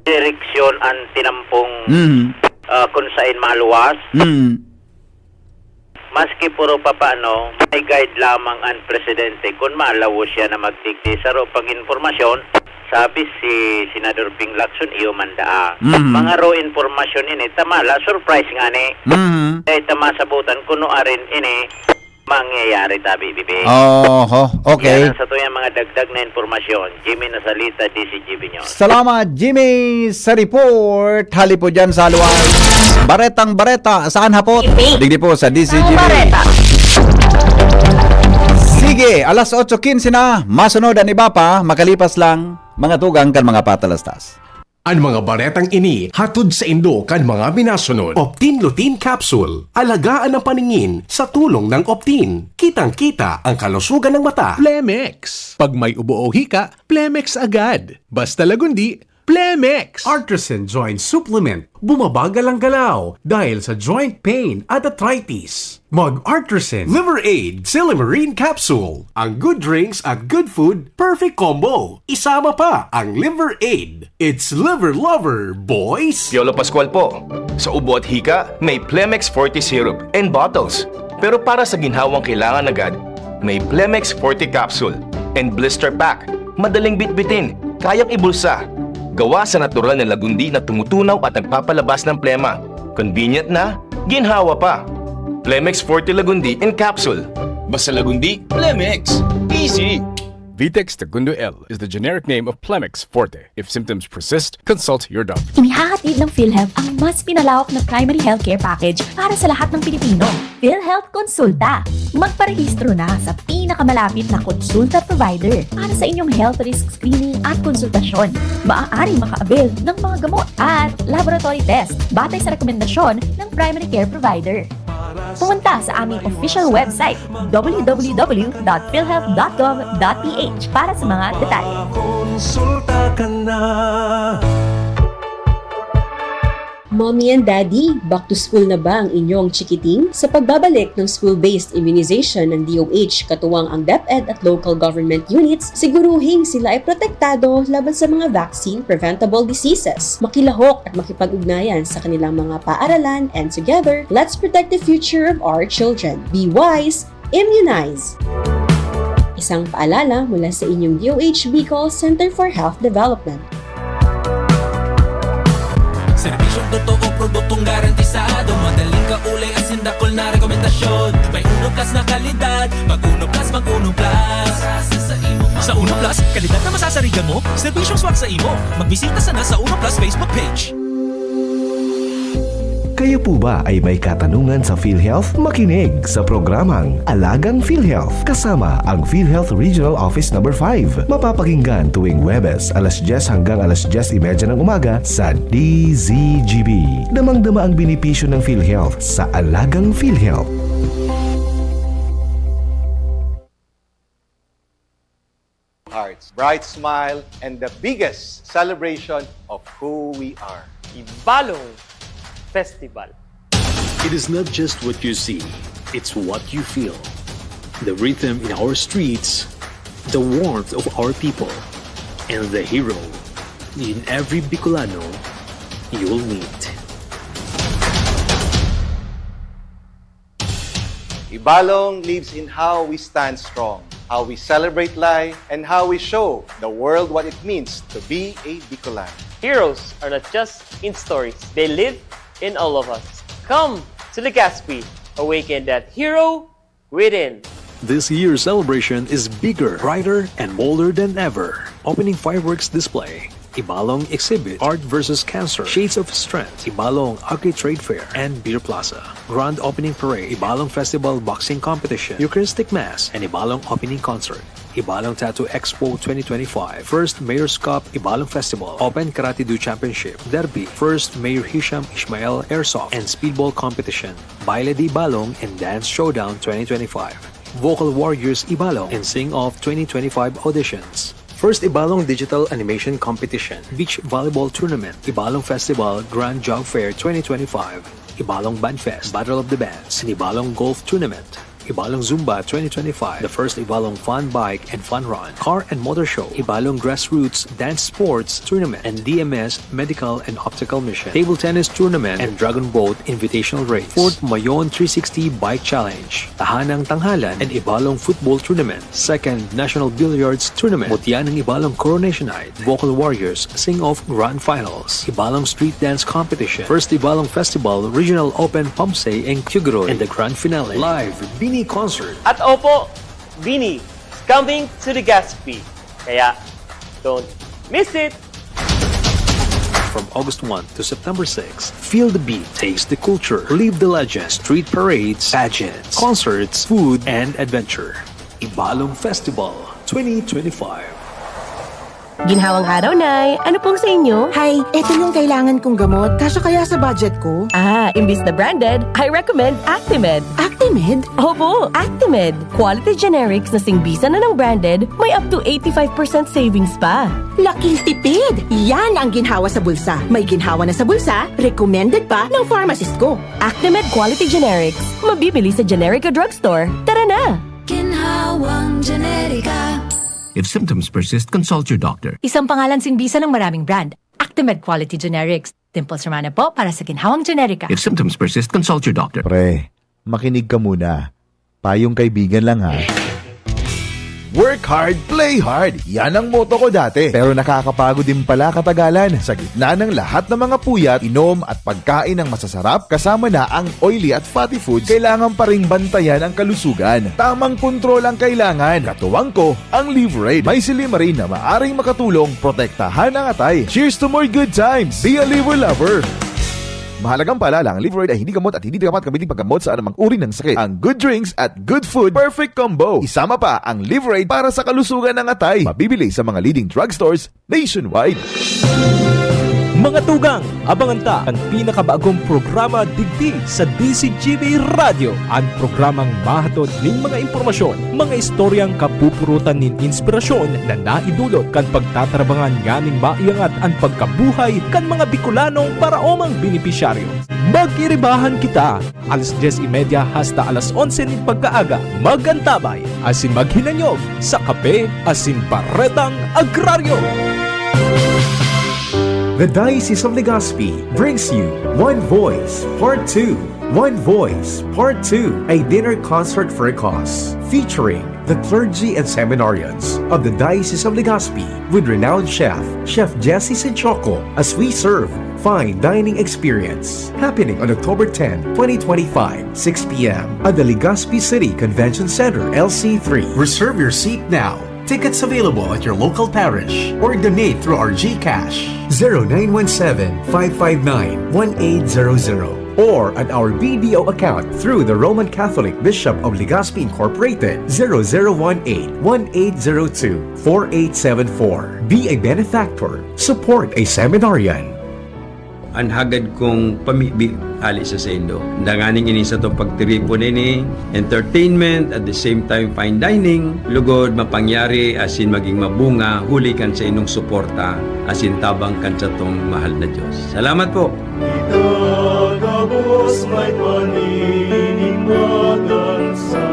direksyon ang tinampong kung saan maluwas. Maski puro pa paano, may guide lamang ang presidente kung maalawo siya na magtigdi sa pang informasyon. Sabi si Senador Ping Lacson iyo mandaa. Mga raw informasyon ini tamala surprise nga ni. Eh tama sabutan kuno arin ini mangyayari tabi bibi. Okay. Yan sa tuyang mga dagdag na informasyon. Jimmy Nasalita, DCGB News. Salamat Jimmy sa report. Hali po dyan sa Luway. Baretang Bareta, saan hapot? Digdi po sa DCGB. Sige, alas 8:15 na. Masunod ang iba pa, makalipas lang mga tugang kan mga patalastas. Ang mga baretang ini hatod sa Indo kan mga binasunod. Optin Lutein Capsule. Alagaan ang paningin sa tulong ng Optin. Kitang-kita ang kalusugan ng mata. Plemex. Pag may ubo o hika, Plemex agad. Basta lagundi, Plemex. Artisan Joint Supplement. Bumabagal ang galaw dahil sa joint pain at arthritis. Mag-Artisan Liver Aid Silimarine Capsule. Ang good drinks at good food, perfect combo. Isama pa ang Liver Aid. It's liver lover, boys! Piolo Pascual po. Sa ubo at hika, may Plemex Forte Syrup and bottles. Pero para sa ginhawang kailangan agad, may Plemex Forte Capsule and Blister Pack. Madaling bitbitin, kayang ibulsa. Gawa sa natural na lagundi na tumutunaw at nagpapalabas ng plema. Convenient na, ginhawa pa. Plemex Forte Lagundi in Capsule. Basta lagundi, Plemex. Easy! Vitex Segundo L is the generic name of Plemex Forte. If symptoms persist, consult your doctor. Inihahatid ng PhilHealth ang mas pinalawak na primary healthcare package para sa lahat ng Pilipino. PhilHealth Konsulta. Magparehistro na sa pinakamalapit na konsulta provider para sa inyong health risk screening at konsultasyon. Maaaring maka-avail ng mga gamot at laboratory test batay sa rekomendasyon ng primary care provider. Pumunta sa aming official website www.philhealth.gov.ph para sa mga detalye. Konsulta ka na. Mommy and Daddy, back to school na ba ang inyong chikiting? Sa pagbabalik ng school-based immunization ng DOH katuwang ang DepEd at local government units, siguruhing sila ay protektado laban sa mga vaccine-preventable diseases. Makilahok at makipag-ugnayan sa kanilang mga paaralan, and together, let's protect the future of our children. Be wise, immunize! Isang paalala mula sa inyong DOH Bicol Center for Health Development. Serbisyong totoo, produktong garantisado. Madaling kaulay ang sindakol na rekomendasyon. May Uno Plus na kalidad. Mag-Uno Plus, mag-Uno Plus. Sa Uno Plus, kalidad na masasarigan mo. Serbisyong swak sa imo. Magbisita sana sa Uno Plus Facebook page. Kayo po ba ay may katanungan sa PhilHealth? Makinig sa programang Alagang PhilHealth kasama ang PhilHealth Regional Office No. 5. Mapapakinggan tuwing Huwebes alas 10 hanggang alas 10:30 ng umaga sa DZGB. Damang-dama ang benepisyo ng PhilHealth sa Alagang PhilHealth. Hearts, bright smile, and the biggest celebration of who we are. Ibalong Festival. It is not just what you see, it's what you feel. The rhythm in our streets, the warmth of our people, and the hero in every Bicolano you'll meet. Ibalong lives in how we stand strong, how we celebrate life, and how we show the world what it means to be a Bicolano. Heroes are not just in stories, they live in all of us. Come to Legazpi, awaken that hero within. This year's celebration is bigger, brighter, and bolder than ever. Opening fireworks display, Ibalong Exhibit, Art vs. Cancer, Shades of Strength, Ibalong Agri Trade Fair, and Beer Plaza. Grand Opening Parade, Ibalong Festival Boxing Competition, Eucharistic Mass, and Ibalong Opening Concert. Ibalong Tattoo Expo 2025, First Mayor's Cup Ibalong Festival, Open Karate Do Championship, Derby, First Mayor Hisham Ismail Airsoft and Speedball Competition, Baile de Ibalong and Dance Showdown 2025, Vocal Warriors Ibalong and Sing Off 2025 auditions. First Ibalong Digital Animation Competition, Beach Volleyball Tournament, Ibalong Festival Grand Jog Fair 2025, Ibalong Band Fest, Battle of the Bands, and Ibalong Golf Tournament. Ibalong Zumba 2025, the first Ibalong Fun Bike and Fun Run, Car and Motor Show, Ibalong Grassroots Dance Sports Tournament, and DMS Medical and Optical Mission, Table Tennis Tournament, and Dragon Boat Invitational Race, 4th Mayon 360 Bike Challenge, Tahanang Tanghalan and Ibalong Football Tournament, 2nd National Billiards Tournament, Mutyan ng Ibalong Coronation Night, Vocal Warriors Sing-Off Grand Finals, Ibalong Street Dance Competition, 1st Ibalong Festival Regional Open Pamsay and Tugueroy, and the Grand Finale. Live Bini Concert. At opo, Bini is coming to the Gaspi. Kaya, don't miss it! From August 1 to September 6, feel the beat, taste the culture, live the legend, street parades, pageants, concerts, food, and adventure. Ibalong Festival 2025. Ginhawang araw, Nay. Ano pong sa inyo? Hi, eto yung kailangan kong gamot. Kasya kaya sa budget ko? Imbis na branded, I recommend Actimed. Actimed? Opo, Actimed. Quality generics na singbisan na ng branded, may up to 85% savings pa. Laking tipid! Yan ang ginhawa sa bulsa. May ginhawa na sa bulsa, recommended pa ng pharmacist ko. Actimed Quality Generics. Mabibili sa Generica Drugstore. Tara na! Ginhawang Generica. If symptoms persist, consult your doctor. Isang pangalan singbisa ng maraming brand. Actimed Quality Generics. Dimples Romana po para sa Ginhawang Generica. If symptoms persist, consult your doctor. Pre, makinig ka muna. Payong kaibigan lang ha. Work hard, play hard. Yan ang motto ko dati. Pero nakakapagod din pala katagalan. Sa gitna ng lahat ng mga puyat, inom at pagkain ng masasarap, kasama na ang oily at fatty foods, kailangan pa ring bantayan ang kalusugan. Tamang kontrol ang kailangan. Katuwang ko, ang Liverade. May silimarin na maaring makatulong protektahan ang atay. Cheers to more good times. Be a liver lover. Mahalagang paalala, ang Liverade ay hindi gamot at hindi dapat gamitin paggamot sa anumang uri ng sakit. Ang good drinks at good food, perfect combo. Isama pa ang Liverade para sa kalusugan ng atay. Mabibili sa mga leading drugstores nationwide. Mga tugang, abangan ta ang pinakabagong programa digdi sa DCGV Radio. Ang programang mahatod ning mga impormasyon, mga istoryang kapupurutan nin inspirasyon na naidulot kan pagtatrabangan nganing maiangat ang pagkabuhay kan mga Bicolanong paraomang benepisyaryo. Mag-iribahan kita, alas 10:30 hasta alas 11 ning pagkaaga. Magantabay, asin maghinanyog sa kape, asin paretang agraryo. The Diocese of Legazpi brings you One Voice Part 2. One Voice Part 2, a dinner concert for a cause, featuring the clergy and seminarians of the Diocese of Legazpi with renowned chef Jesse Senchoco, as we serve fine dining experience, happening on October 10, 2025, 6 p.m. at the Legazpi City Convention Center, LC3. Reserve your seat now. Tickets available at your local parish or donate through our GCash 0917-559-1800 or at our BDO account through the Roman Catholic Bishop of Legazpi Incorporated 0018-1802-4874. Be a benefactor. Support a seminarian. Anhagad kong pamibi ali sa sendo. Danganing ini sa itong pagtiripo nini, entertainment, at the same time fine dining, lugod mapangyari asin maging mabunga, huli kan sa inong suporta, asin tabang kan sa itong mahal na Diyos. Salamat po! Itagabos may paniningmagan sa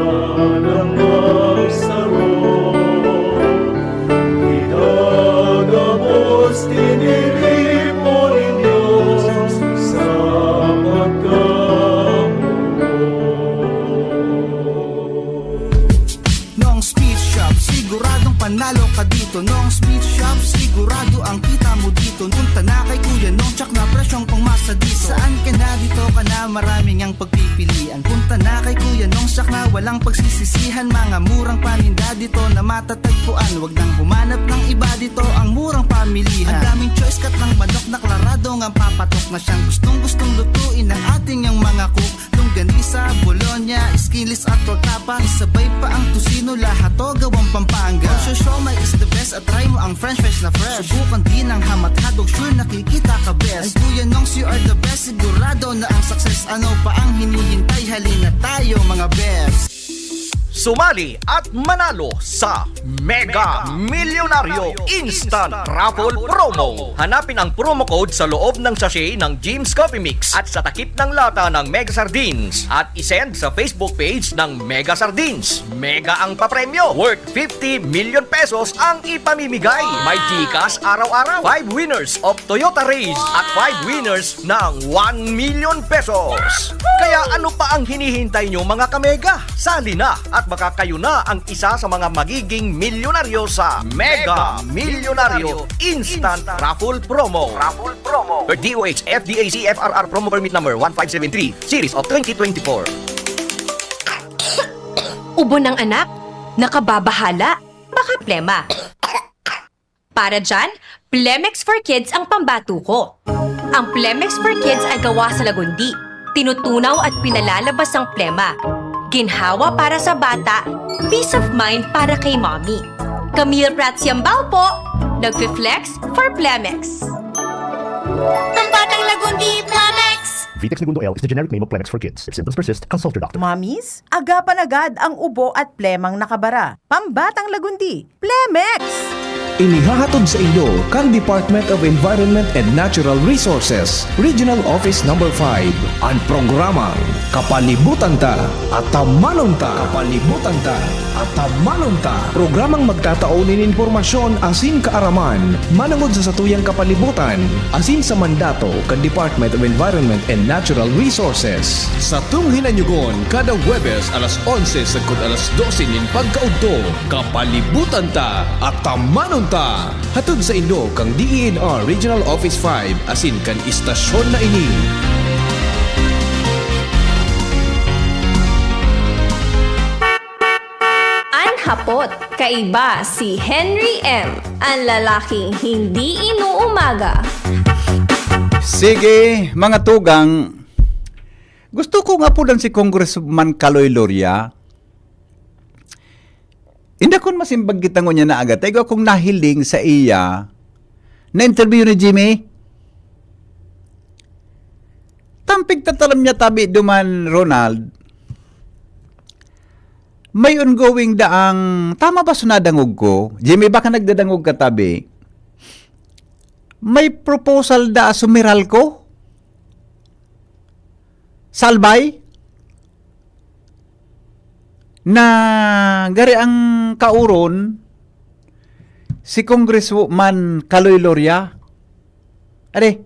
namang saro. Itagabos tiniripo ninyo sa pagkamo. Noong Speed Shop, siguradong panalo ka dito. Noong Speed Shop, sigurado ang kita mo dito. Punta na kay Kuya Nong, tsak na presyong pangmasa dito. Saan ka na, dito ka na, maraming ang pagpipilian. Punta na kay Kuya Nong, tsak na walang pagsisisihan. Mga murang paninda dito na matatagpuan. Huwag nang humanap ng iba dito, ang murang pamilihan. Ang daming choice, kat ng manok na klaradong ang papatok na siyang gustong lutuin ng ating yung mga cook. Longganisa, Bologna, Skilis at tortapa. Isabay pa ang tusino, lahat o gawang Pampanga. Osyo siomai is the best, at try mo ang french fries na fresh. Subukan din ang hamat-hadog, sure nakikita ka best. Ay Kuya Nongs, you are the best, sigurado na ang success. Ano pa ang hinihintay, halina tayo mga best. Sumali at manalo sa Mega Milyonaryo Instant Raffle Promo. Hanapin ang promo code sa loob ng sachet ng Jim's Coffee Mix at sa takip ng lata ng Mega Sardines at isend sa Facebook page ng Mega Sardines. Mega ang papremyo. Worth 50 million pesos ang ipamimigay. May Gcash araw-araw. 5 winners of Toyota Race at 5 winners ng 1 million pesos. Kaya ano pa ang hinihintay nyo mga kamega? Sali na at baka kayo na ang isa sa mga magiging milyonaryo sa Mega Milyonaryo Instant Raffle Promo. Per DOH FDAC FRR Promo Permit Number 1573 Series of 2024. Ubo ng anak? Nakababahala? Baka plema. Para dyan, Plemex for Kids ang pambato ko. Ang Plemex for Kids ay gawa sa lagundi. Tinutunaw at pinalalabas ang plema. Ginhawa para sa bata, peace of mind para kay mommy. Camille Prats Yambao po, nagfi-flex for Plemex. Pambatang lagundi, Plemex! Vitex Segundo L is the generic name of Plemex for kids. If symptoms persist, consult your doctor. Mommies, agapan agad ang ubo at plemang nakabara. Pambatang lagundi, Plemex! Inihahatod sa inyo kan Department of Environment and Natural Resources, Regional Office Number 5, ang programang Kapalibutan Ta at Tamanon Ta. Kapalibutan Ta at Tamanon Ta. Programang magtataunin informasyon asin kaaraman, manangod sa satuyang kapalibutan, asin sa mandato kan Department of Environment and Natural Resources. Sa tunghinanyugon, kada Huwebes alas 11 sagkod alas 12 nin pagkaudto, Kapalibutan Ta at Tamanon Ta. Hatod sa inyo kang DENR Regional Office 5 asin kan istasyon na ini. Hapot, kaiba si Henry M., ang lalaking hindi inuumaga. Sige, mga tugang, gusto ko nga po dan si Congressman Kaloy Loria. Hindi ko masimbag kita niya na agad. Tayo akong nahiling sa iya na interview ni Jimmy. Tampig tatalam niya tabi duman, Ronald. May ongoing daang, tama ba sunadangog ko? Jimmy, baka nagdadangog ka tabi? May proposal da sumiral ko? Salbay? Na gari ang kauron si Congressman Kaloy Loria? Ade,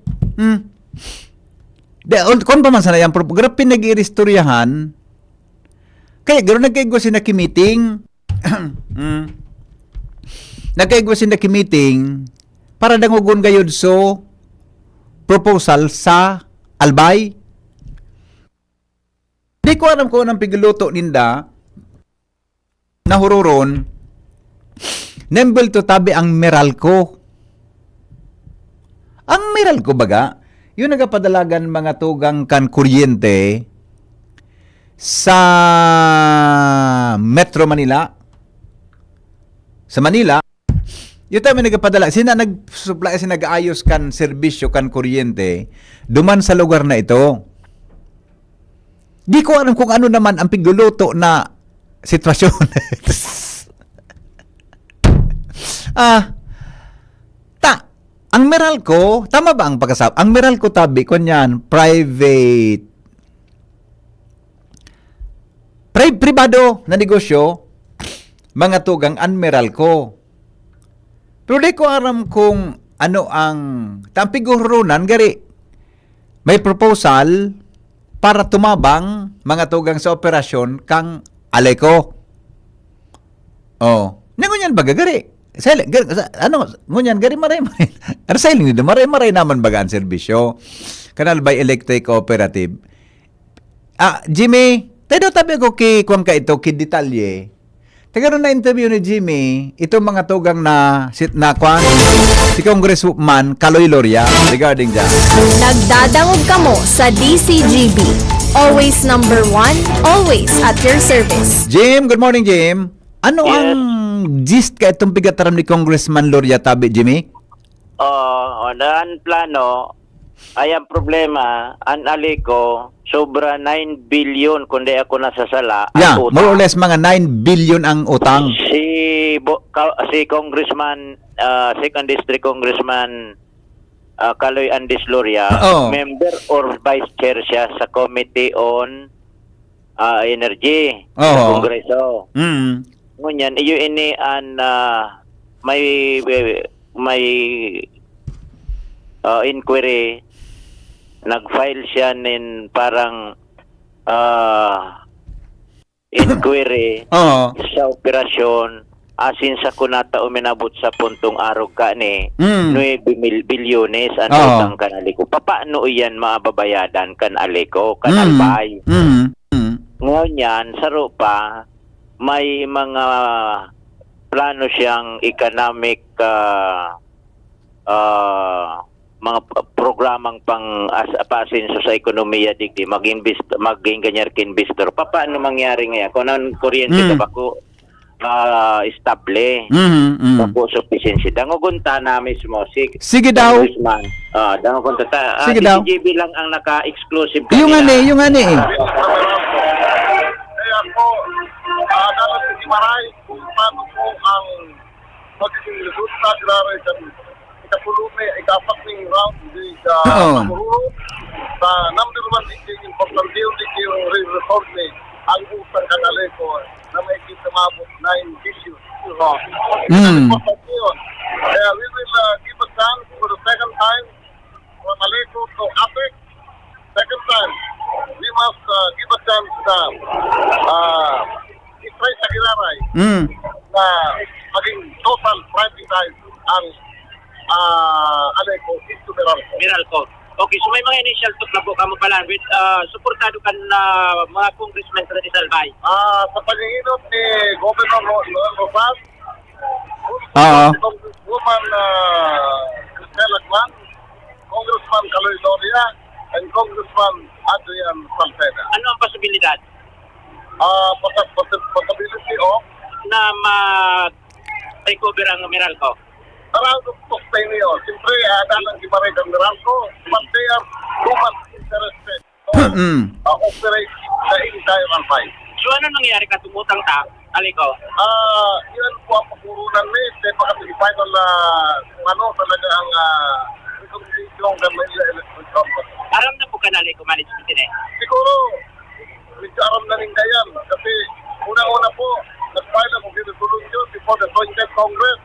kung pa man sana yung grabe nag-iristoryahan. Kaya gano'n nagkaigwa si nakimiting. Nagkaigwa si nakimiting para dangugon gayod so proposal sa Albay. Di ko alam kung anong pigluto ninda na hururon nembel to tabi ang Meralco. Ang Meralco baga, yun nagapadalagan mga tugang kan kuryente sa Metro Manila. Sa Manila, yung tayo nagpadala, nag-supply, nag-ayos kan serbisyo kan kuryente duman sa lugar na ito. Di ko alam kung ano naman ang pigluluto na sitwasyon. Ang Meralco, tama ba ang pagkasab? Ang Meralco tabi, kunyan, pribado na negosyo, mga tugang ang Meralco. Pero di ko alam kung ano ang tampigurunan, gari. May proposal para tumabang mga tugang sa operasyon kang Aleco. Oh, ngunyan baga gari. Ngunyan gari maray. Arsiling nito maray naman baga ang serbisyo. Kanal by Electric Cooperative. Jimmy, tayo tabi ko kuwang ka ito, detalye. Tagaroon na interview ni Jimmy, itong mga tugang na si Congressman Kaloy Loria regarding dyan. Nagdadangog ka mo sa DCGB. Always number 1, always at your service. Jim, good morning Jim. Ano ang gist ka itong pigataram ni Congressman Loria tabi, Jimmy? Daan plano, ay ang problema, ang Aleco, sobra 9 billion kundi ako nasasala. Yeah, ang utang. more or less mga 9 billion ang utang. Si Congressman, 2nd District Congressman Caloy Andisloria, Oo. member or vice chair siya sa Committee on Energy Oo. sa Kongreso. Mm. Ngunyan, iyo ini an may inquiry, nag-file siya nin parang inquiry Oo. sa operasyon asin sa kunata uminabot sa puntong arog ka ni 9 bilyones ang Oo. utang kanaliko. Paano iyan mababayadan kanaliko, kanalbay? Ngayon yan, saro pa, may mga plano siyang economic mga programang pang-asenso sa ekonomiya digdi maging ganyan investor. Paano mangyari ngayon? Kung anong kuryente ka ba ko estable po sufficiency. Dangugunta na mismo. Sige daw. Dangugunta. Sige daw. DCGB lang ang naka-exclusive. Yung ani eh. Kaya po, dapat si Maray kung paano po ang magiging resulta grabe sa ikapulume, ikapat ng round sa Pagururo. Sa number 1 digig, important deal yung report ni ang utang kanaleko na may kita mabot 9 billion. Important yun. Kaya we will give a chance for the second time for Maleko to APEC. Second time, we must give a chance na i-try sa Giraray na maging total privatize ang Aleco into Meralco. Okay, so may mga initial talk na po kamo pala with suportado kan na mga congressmen sa Rizal Bay. Sa paghinginot ni Governor Noel Rosas, Congresswoman Cristel Lacman, Congressman Caloy Doria, and Congressman Adrian Salceda. Ano ang posibilidad? Possibility of na ma-recover ang Meralco? Around of sustain niyo. Siyempre, dalang gimaray ang Meralco, but they are too much interested to operate sa entire Albay. So ano nangyari ka tumutang ta, Aliko? Yan po ang papurunan ni, kaya pagka-final kung ano talaga ang recommendation ng Manila Electric Company. Aram na po ka na, Aliko, management din eh? Siguro, medyo aram na rin kayan. Kasi unang-una po, nag-file ang resolution before the 20th Congress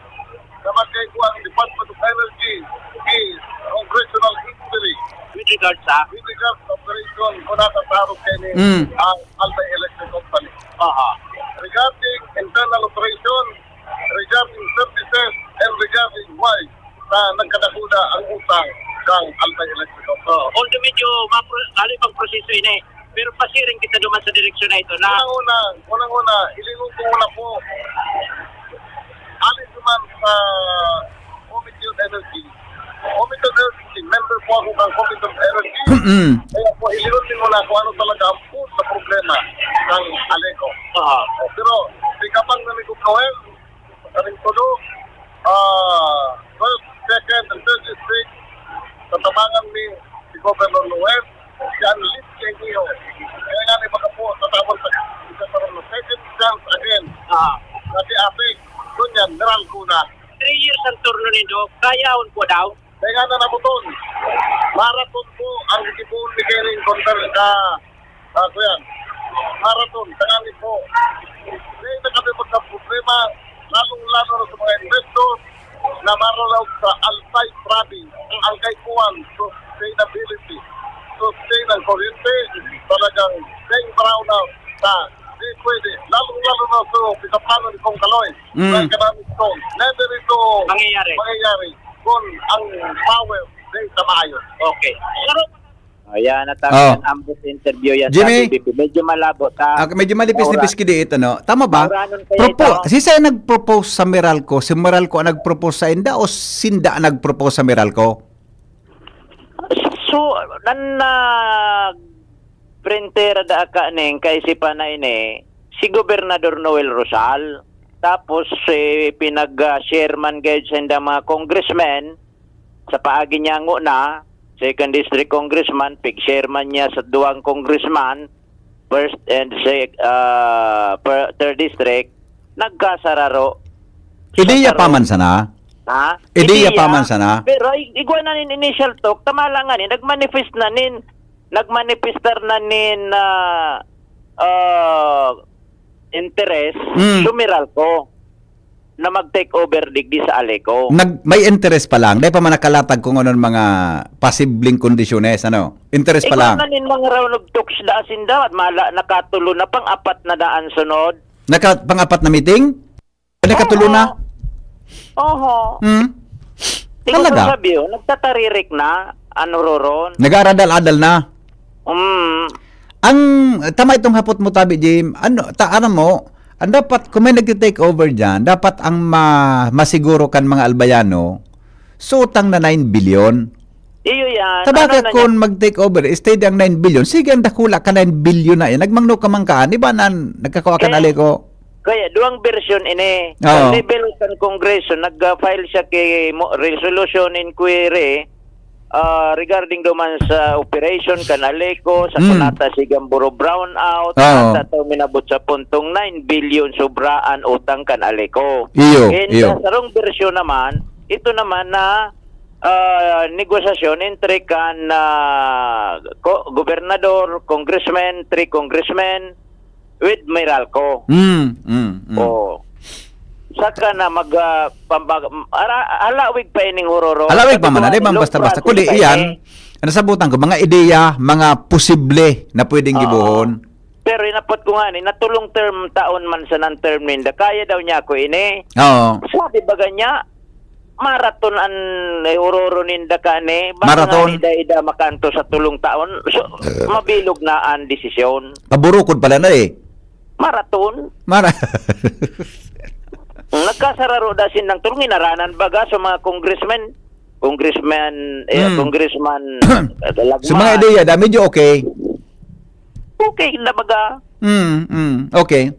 na magkaikuha ang Department of Energy is congressional inquiry. With regards sa? With regards to operation kung natatarog kayo ni ang Albay Electric Company. Regarding internal operation, regarding services, and regarding why na nagkadakuda ang utang ng Albay Electric Company. Although medyo pang proseso yun eh. Pero pasiring kita duman sa direksyon na ito na... Unang-una, ilinong ko muna po alin naman sa Committee on Energy. Committee on Energy, member po ako ng Committee on Energy. Kaya po, ilinong din muna kung ano talaga ang po sa problema ng Aleco. Pero, di kapang namigong Noel, karing tulo, first, second, and third district, tatabangan ni si Governor Noel, yan lead kay niyo. Kaya nga ni baka po, tatapon sa second chance again. Kasi ating, doon yan, Meralco na. 3 years ang turno nito, kayaon po daw. Kaya nga na nabuton. Marathon po ang itipon ni Kering Contar kuya. Marathon, tanganin po. Kaya na kami magka-problema, lalong-lalo na sa mga investor na maralaw sa Alpay Trabi, ang Alkaykuan, sustainability, sustain ang kuryente, talagang staying brown out sa di pwede. Lalong-lalo na sa pisapano ni Kong Kaloy. Ang economic zone. Never ito mangyayari kung ang power ay sa maayos. Okay. Ayan, natapos ang ambos interview yan. Jimmy? Medyo malabo ta. Medyo malipis-lipis kidi ito, no? Tama ba? Ito. Si Saya nag-propose sa Meralco, si Meralco ang nag-propose sa Inda o Sinda ang nag-propose sa Meralco? So, printer da ka ning kaisipan na ini si Gobernador Noel Rosal, tapos pinag-chairman guide sa mga congressmen sa paagi niya na second district congressman, pig-chairman niya sa duwang congressman, first and third district, nagkasararo. Ideya pa man sana. Ha? Ideya pa man sana. Pero igwa na nin initial talk, tama lang nga nin, nagmanifestar na nin interest, sumiral ko na mag-take over digdi sa Aleco. May interest pa lang. Dahil pa man nakalatag kung anong mga pasibling kondisyones, ano? Interest pa lang. Ikaw na nin mga round of talks da asin daw at nakatulo na pang-apat na daan sunod. Pang-apat na meeting? Nakatulo na? Oho. Talaga? Sabi yun, nagtataririk na, ano roron. Nag-aaradal-adal na? Ang tama itong hapot mo, Tabi Jim, ano mo, ang dapat, kung may nag-take over dyan, dapat ang masiguro kan mga albayano, sutang na 9 billion. Iyo yan. Sabagay kung mag-take over, stay ang 9 billion, sige ang dakula ka 9 billion na yan, nagmangno ka man ka, di ba na nagkakawa ka na Aleco? Kaya, duwang version ini. Oo. Sa level ng Kongreso, nag-file siya kay resolution inquiry regarding duman sa operation kanaleko sa kanata si Gamburo brownout at minabot sa puntong 9 billion sobraan utang kanaleko. And sa sarong version naman, ito naman na negosasyon entre kan gobernador, congressman, 3 congressmen with Meralco. Saka na halawig pa ining hororo. Halawig pa man, di ba basta-basta. Kundi iyan, nasabutan ko, mga ideya, mga posible na pwedeng gibuhon. Pero inapot ko nga ni, natulong taon man sa non-term ninda, kaya daw niya ko ini. Oo. Sabi ba ganya, maraton ang hororo ninda ka ni, maraton? Baka ida makanto sa tulong taon, so, mabilog na ang desisyon. Paburukod pala na eh. Maraton? Nagkasararo dasin ng tulong inaranan baga sa mga congressman Lagman. Sa mga ideya, dami nyo okay? Okay na baga. Okay.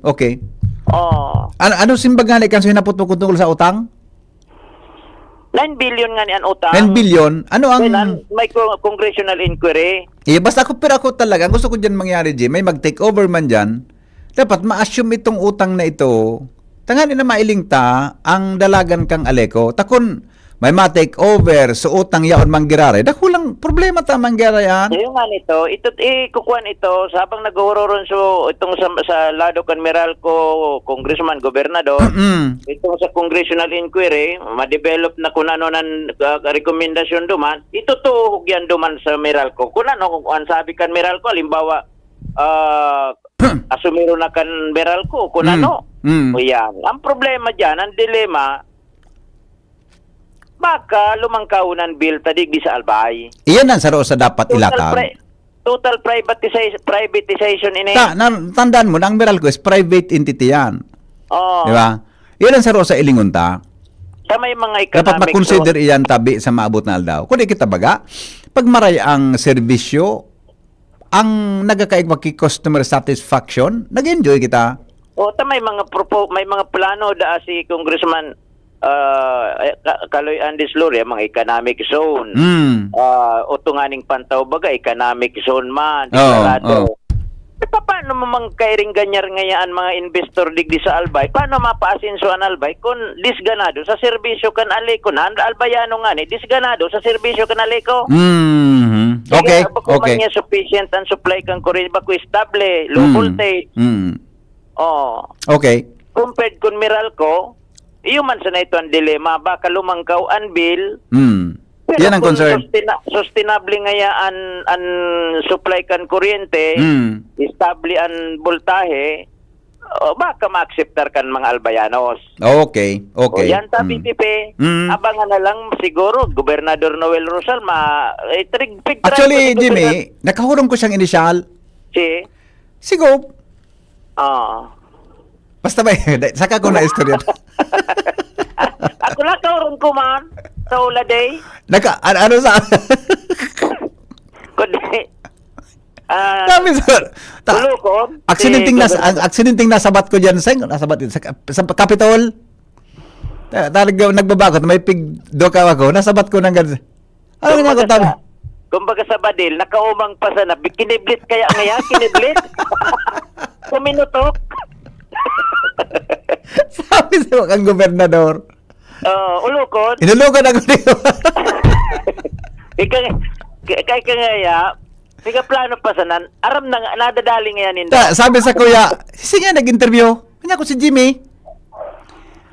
Ano simbagani kan sa hinapot mo tungkol sa utang? 9 billion nga ni ang utang. 9 billion? Ano ang... May congressional inquiry. Basta ako talaga, gusto ko dyan mangyari, Jim, may mag-take over man dyan, dapat ma-assume itong utang na ito. Tangani na mailingta ang dalagan kang Aleco. Takon may ma-take over sa utang yaon manggirare. Dakulang problema ta manggirare yan. Yung nga nito, kukuhan ito sabang naghuroron itong sa lado kan Meralco, congressman, gobernador, itong sa congressional inquiry, ma-develop na kung ano ng rekomendasyon duman, itutuhog yan duman sa Meralco. Kung ano, kung sabi kan Meralco, halimbawa, asumiro na kan Meralco, kung ano. O yan. Ang problema dyan, ang dilema, baka lumangkaunan bill tadig di sa Albay. Iyan ang saro sa dapat ilatag. Total privatization ini. Tandaan mo, ang Meralco is private entity yan. Di ba? Iyan ang saro sa ilingunta. Sa may mga economic dapat makonsider iyan tabi sa maabot na aldaw. Kung di kita baga, pag maray ang serbisyo, ang nagkakaig customer satisfaction, nag-enjoy kita. May mga plano da si Congressman Kaloy Andis Loria, mga economic zone. Utunganing pantaw baga, economic zone man. Paano mamang kairing ganyar ngayaan mga investor digdi sa Albay? Paano mapaasinso ang Albay? Kung disganado sa serbisyo kan Aleco na, albayano nga ni, disganado sa serbisyo kan Aleco. Okay. Kung niya sufficient ang supply kang kuryente, bako estable, low voltage. Okay. Compared kun Meralco, iyo man sa na ito ang dilema, baka lumangkaw ang bill. Pero yan ang concern. Sustainable nga ang supply kan kuryente, estable ang voltahe, baka ma-acceptar kan mga albayanos. Okay. Yan tabi pipe, abangan na lang siguro Gobernador Noel Rosal Actually, Jimmy, nakahurong ko siyang inisyal. Sigo. Basta ba, saka ko na istorya. Ako na kahurong ko man sa ula day. Ano sa... Kundi, dami sir. Aksidenteng nasabat ko dyan sa Capitol. Nagbabagot, may pig do ka ako, nasabat ko ng ganun. Ano nga ko tabi? kumbaga sa Badil, nakaumang pa sana. Kiniblit kaya ngaya, kiniblit. Kuminutok. Sabi sa kang gobernador. Ulukon. Inulukan ako dito. Kaya ngaya, Tiga plano pa sanan, aram na nga, nadadali nga yan. Sabi sa kuya, siya nag-interview. Kanya ko si Jimmy.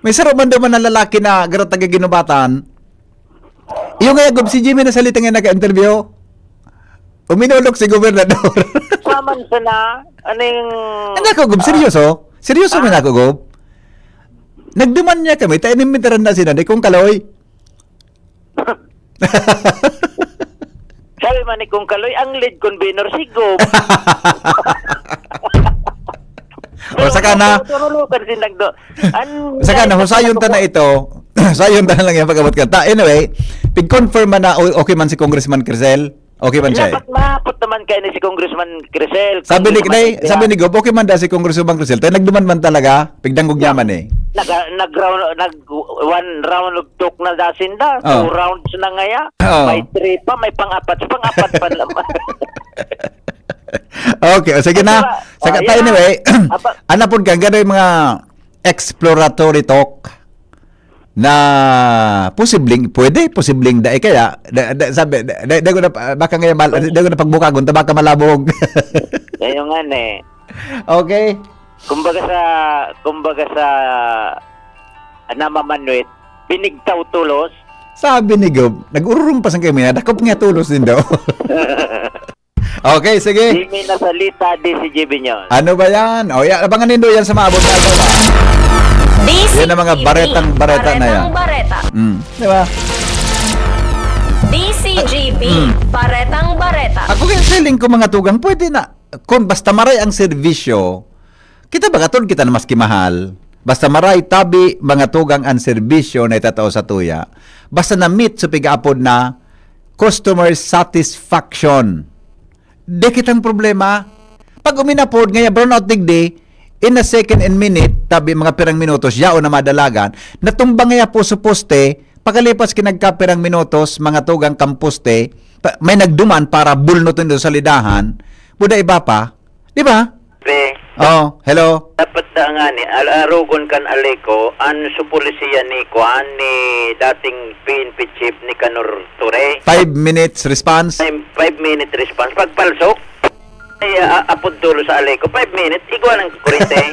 May sarap man daw man na lalaki na garot taga ginubatan. Yung nga si Jimmy na salita nga nag-interview. Uminulok si gobernador. Saman sana, anong... Ano ako, Gob? Seryoso? Seryoso man ako, Gob? Nagduman niya kami, tayo nimitaran na sinanay kung kaloy. Sabi man ni Kung Kaloy, ang lead convener si Gob. O saka na, saka na, husayon ta na ito. Sayon ta na lang yung pag-abot ka. Anyway, pig-confirm man na okay man si Congressman Crisel. Okay man siya. Dapat mapot naman kayo ni si Congressman Crisel. Sabi ni Gob, okay man da si Congressman Crisel. Tayo nagduman man talaga, pigdanggog nyaman eh. One round of talk na dasin da. 2 rounds na ngaya. May 3 pa, may pang-apat pa naman. Okay, sige na. Saka tayo anyway, anapod ka, gano'y mga exploratory talk na posibleng dae kaya sabi da ko na baka ngayon da ko na pagbukagon ta baka malabog. Ayo nga ne. Okay. Kumbaga sa Namamanwit, pinigtaw tulos. Sabi ni Gob, nag-ururong pa sa kami na dakop nga tulos din daw. Okay, sige. Di may nasalita di si JB nyo. Ano ba yan? O, abangan nindo yan sa maabot na ito. Yan ang mga bareta na yan. Di ba? DCGB, baretang bareta. Ako kaya feeling ko mga tugang, pwede na. Kung basta maray ang serbisyo, kita ba katun kita na maski mahal. Basta maray tabi mga tugang ang serbisyo na itatao sa tuya. Basta na meet sa pig-apod na customer satisfaction. Di kitang problema. Pag uminapod, ngaya brownout digdi, in a second and minute, tabi mga pirang minutos, yao na madalagan, natumbang ngaya po sa poste, pagkalipas kinagkapirang minutos, mga tugang kamposte, may nagduman para bulnutin doon sa lidahan, buda iba pa. Di ba? Oh, hello. Dapat nga ni arugon kan aleko an supulisiya ni kuan ni dating PNP chief ni Kanor Ture. 5 minutes response. 5 minute response pagpalsok. Ay apod tulo sa aleko 5 minutes igwa ng kurente.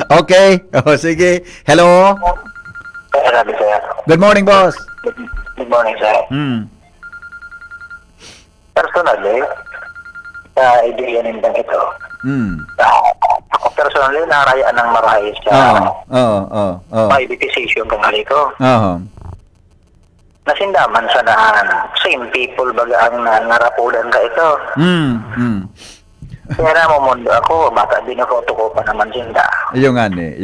Okay. Oh, sige. Hello. Good morning, boss. Good morning, sir. Personally, sa idea nindang ito, ako personally, narayaan ng maray sa privatization ng aliko. Nasindaman sa daan, same people baga ang narapulan ka ito. Kaya na mo mundo ako, baka binukoto ko pa naman sinda. Yung ani.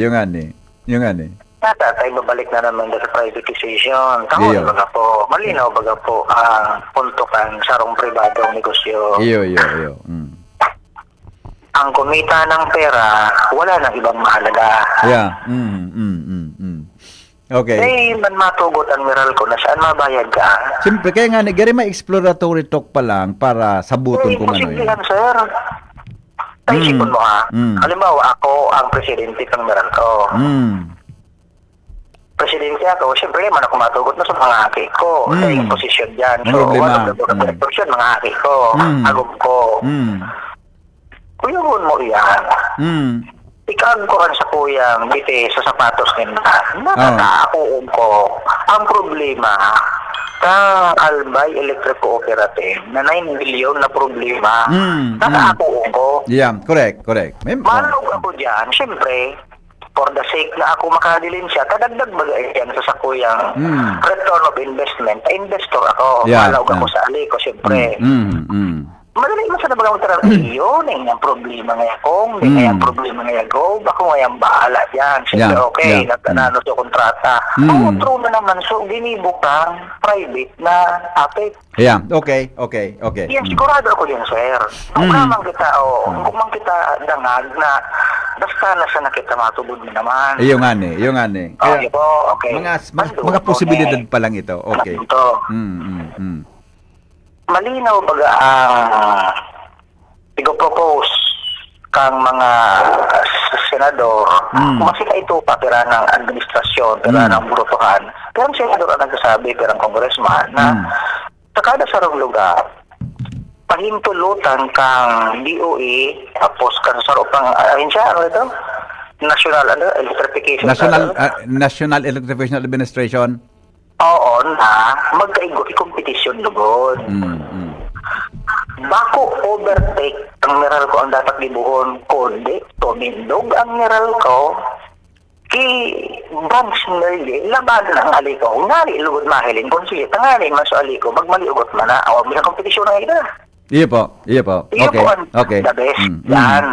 Tayo babalik na naman sa privatization. Kahon baga po, malinaw baga po ang puntukan sarong pribadong negosyo. Iyo. Ang kumita ng pera, wala nang ibang mahalaga. Yeah. Okay. Eh, man matugot ang miral ko na saan mabayad ka. Siyempre, kaya nga, gari may exploratory talk pa lang para sabuton kung ano yun. Posible sir. Isipon mo ha. Halimbawa, ako ang presidente ng miral ko. Presidente ako, siyempre man ako matugot na sa mga aki ko. Sa yung posisyon dyan. So, wala na posisyon, mga aki ko. Agom ko. Kuyuhon mo yan. Ikaan ko rin sa kuyang biti sa sapatos nila. Nakakaakuon ko. Ang problema, Albay Electric Cooperative na 9 million na problema. Nakakaakuon ko. Yeah, correct. Malog ako dyan, siyempre, for the sake na ako makadilin siya, kadagdag bagay yan sa sakuyang return of investment. Investor ako. Malog ako sa aliko, siyempre. Madali mo sa nabagang tarang iyo, na yung problema ngayon kong, yung problema ngayon go, bako ngayon bahala yan. Siyempre, okay, natanalo sa kontrata. True na naman, so ginibukang private na apit. Yeah, okay. Yan, sigurado ako din, sir. Kung naman kita, kung man kita dangag na, basta na sa nakita matubod mo naman. Yung ani. Okay po, okay. Mga posibilidad pa lang ito. Okay. malinaw baga ang propose kang mga senador, masika ito pa pera ng administrasyon, pera ng burutuhan. Pero ang senador ang nagsasabi, pera ng congressman, na sa kada sarong lugar, pahintulutan kang DOE, tapos kan sa sarong pang, ano ito? National Electrification. National Electrification Administration. Oo, na magkaigot kompetisyon lugod. Bako overtake ang meral ko ang dapat libuhon, kundi tumindog ang meral ko ki banks nili laban ang aliko ngari lugod mahilin kung sige tangani man sa aliko magmaliugot man na awag mi kompetisyon ng ida. Iya po. Okay. The best yan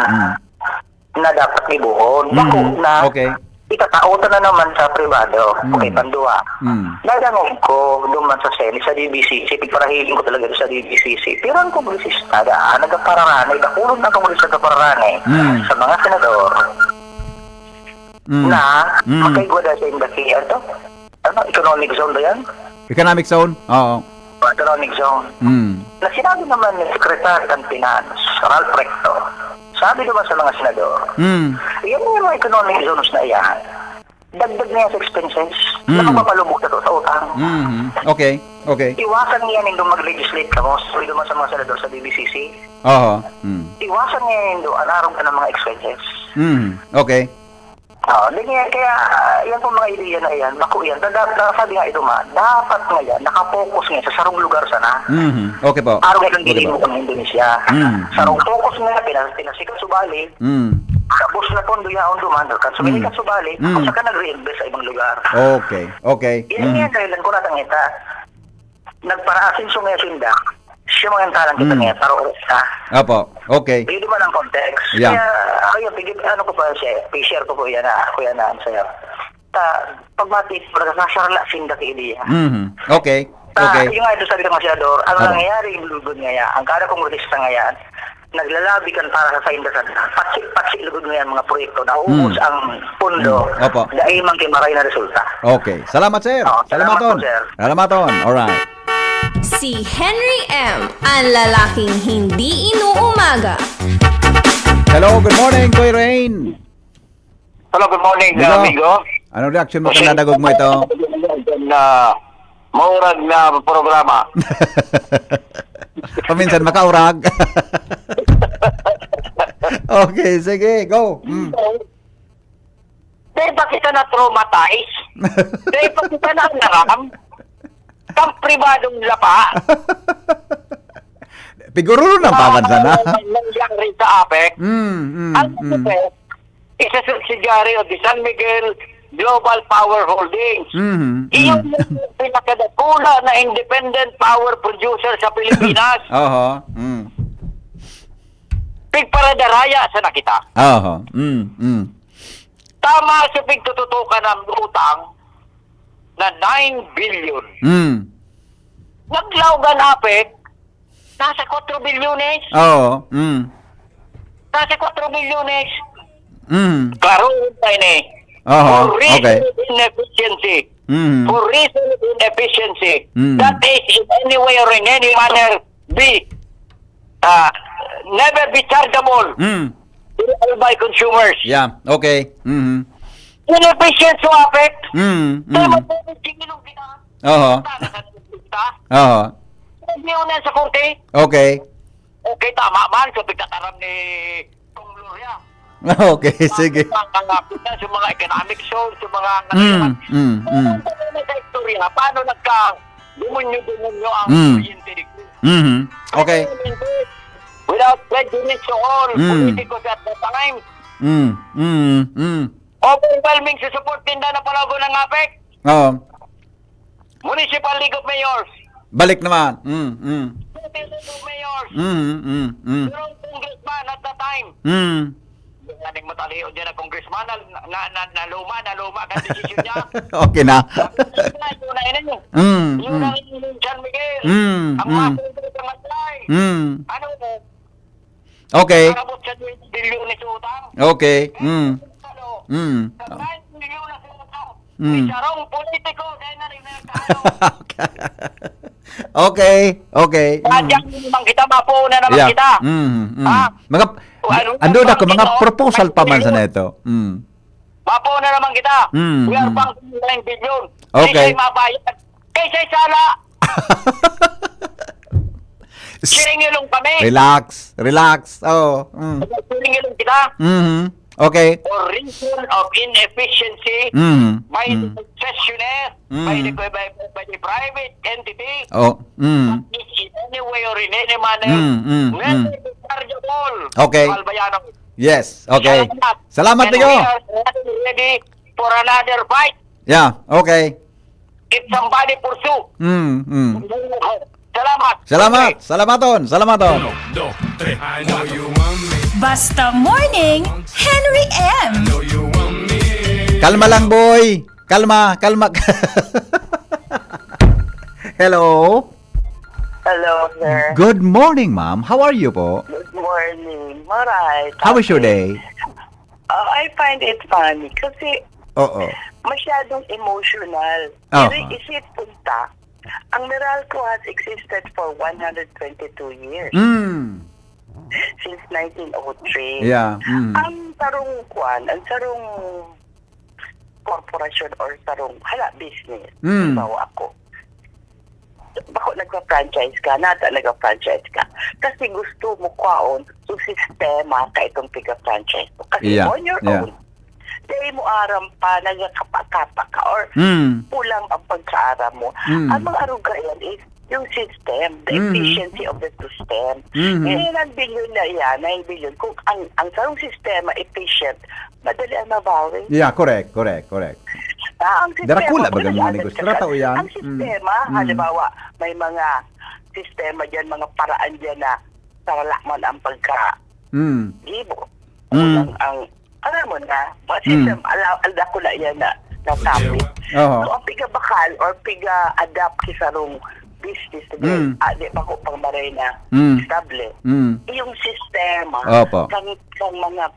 na dapat libuhon. Bako na itatautan na naman sa privado. Okay, pandua. Nagangog ko duman sa Senate, sa DBCC. Pagparahiling ko talaga sa DBCC. Pero ang kongresista, nagapararanay, nakulog na kongresista nagapararanay sa mga senador na magkaigwada sa industry. Ano? Economic zone ba yan? Economic zone? Oo. Economic zone. Na sinabi naman ni Secretary ng Finance, Ralph Recto, sabi naman sa mga senador, yan yung mga economic zones na yan, dagdag niya sa expenses na magpapalubog na sa utang. Okay. Iwasan niya nindong mag-legislate ka mo, sabi naman sa mga senador sa DBCC. Iwasan niya nindong anarong ka ng mga expenses. Okay. Kaya yan po mga ideya na yan, bako yan, sabi nga ito dapat nga yan, nakapokus nga sa sarong lugar sana. Okay po. Araw ngayon din mo ng Indonesia. Sarong fokus nga, pinasikat subali, tapos na pondo yaon duman, kan suminikat subali, kung saan ka nag-reinvest sa ibang lugar. Okay. Yan nga, dahilan ko natang ita, nagparaasin so nga sinda, siya mga talang kita niya, taro ka. Apo, okay. Hindi man ang context. Yeah. Kaya, ano ko pa siya, share ko po yan na sa'yo. Pagmatik, nasarla sinda ka ideya. Okay. Yung nga ito sabi ng mga senador, ang nangyayari yung lugod ngayon, ang kada kongresista ngayon, naglalabi kan para sa indasan. Patsik lugod ngayon mga proyekto na umus ang pundo. Dahil man kay maray na resulta. Okay. Salamat, sir. Salamaton. Salamaton. Alright. Si Henry M., ang lalaking hindi inuumaga. Hello, good morning, Kuya Rain. Hello, good morning, amigo. Anong reaction mo kung nadagog mo ito? Maurag na programa. Paminsan makaurag. Okay, sige, go. Dahil ba kita na-traumatize? Dahil ba kita na-naram? Kang pribadong lapa? Piguro ng pamansa na. Nangyang rin sa APEC. Ang APEC, isa subsidiary of the San Miguel Global Power Holdings. Iyon yung pinakadakula na independent power producer sa Pilipinas. Pigparadaraya sa nakita. Tama sa pigtututukan ng utang na 9 billion. Naglawgan APEC, nasa 4 bilyones. Nasa 4 bilyones. Karoon tayo ni. For reason inefficiency. For reason inefficiency. That is in any way or in any manner be never be chargeable by consumers. Yeah, okay. Inefficient so affect. Hindi na sa korte. Okay. Okay, tama man. So, pagtataram ni Kong Gloria. Okay, sige. Sa mga economic zone, sa mga sa istorya, paano demonyo ang kuryente ni Kong? Okay. Without prejudice to all politicos at the time. Overwhelming sa support tinda na palago ng APEC. Municipal League of Mayors. Balik naman. League of Mayors. Yung congressman at the time. Naning mataliyo dyan na congressman na luma ka desisyon niya. Okay na. Yung San Miguel. Ang mga sa Matlay. Ano mo? Okay. Karabot sa 20 billion ni utang. Okay. Sa 9 billion na utang. May sarong politiko dahil na rin Okay. Sadyang naman kita, mapuuna naman Yeah. kita. Ha? Mga ando na ko mga proposal pa man sa neto. Mapuuna naman kita. We are pang 9 billion. Okay. Kaysa mabayad. Kaysa sala. Siringilong kami. Relax. Oh. Siringilong kita. Okay. For reason of inefficiency by the concessionaire, by the private entity, in any way or in any manner, never chargeable. Okay. Albayano. Yes. Okay. Salamat And niyo. we are ready for another fight Yeah. Okay. if somebody pursue. Salamat. Salamaton. Basta Morning, Henry M. Kalma lang, boy. Kalma. Hello. Hello, sir. Good morning, ma'am. How are you po? Good morning. Alright. How is your day? I find it funny kasi Oo. masyadong emotional. Oh. Pero isip punta, ang Meralco has existed for 122 years. Since 1903. Yeah. Ang sarong corporation or sarong business. Bawa ako. Bako nagpa-franchise ka, nagpa-franchise ka. Kasi gusto mo kwaon yung sistema ka itong piga-franchise mo. Kasi on your own, dahil mo aram pa, nagkakapa ka or pulang ang pagkaaram mo. Ang mga arugayan is yung system, the efficiency of the system. Ilang bilyon na yan, 9 billion. Kung ang sarong sistema efficient, madali ang mabawi. Yeah, correct. Ang sistema, Darakula ba ganun mga negosyo? Tao yan? Ang sistema, halimbawa, may mga sistema dyan, mga paraan dyan na saralaman ang pagka-gibo. Ang alam mo na, system, aldakula yan na topic. So, ang piga-bakal or piga-adapt kisarong business today, di ba ko pang maray na stable. Yung sistema, kang mga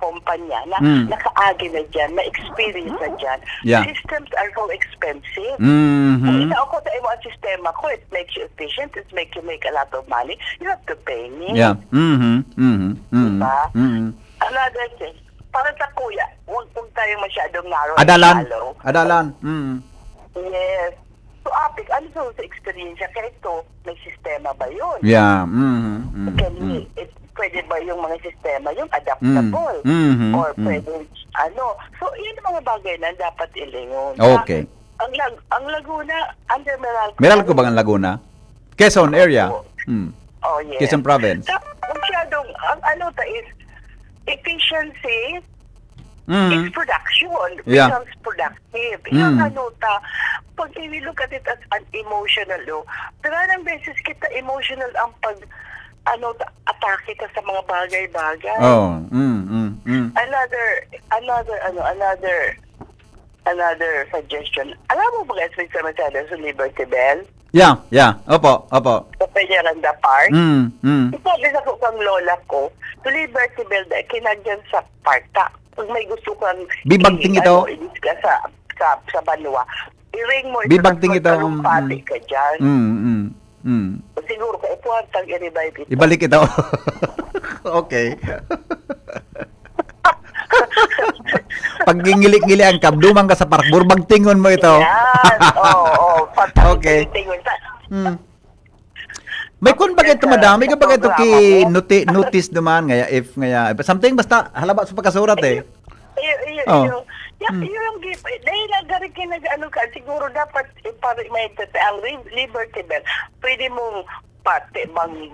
kumpanya na nakaagi na dyan, na-experience na dyan. Systems are so expensive. Kung isa ako sa imo ang sistema ko, it makes you efficient, it makes you make a lot of money, you have to pay me. Yeah. Diba? Another thing, para sa kuya, huwag tayo masyadong narrow. Adalan. Yes. So, Apik, ano sa experience kaya ito, may sistema ba yun? Yeah. Pwede ba yung mga sistema, yung adaptable? Or pwede, So, yun ang mga bagay na dapat ilingon. Okay. Ang Laguna, under Meralco. Meralco ba ang Laguna? Quezon area? Oh, yes. Quezon province? Masyadong, is efficiency is production. Becomes productive. Yung pag we look at it as an emotional, maraming beses kita emotional ang atake ka sa mga bagay-bagay. Another suggestion. Alam mo ba guys, sa Liberty Bell? Yeah. Opo. Sa Peñaranda Park? Sabi sa kang lola ko, sa Liberty Bell, kinagyan sa park pag may gusto kang bibagting ito sa Banwa, i-ring mo bibagting ito pati ka dyan. Siguro ka ipuhantang i-revive ito. Ibalik ito. Okay. Pag ngili-ngili ang kabdumang ka sa park, burbagtingon mo ito. Yan. Okay. May kun bagay ito madami ka bagay ito notice naman ngaya something basta halaba sa pagkasurat yung gift dahil nagari ka siguro dapat may ang Liberty Bell pwede mong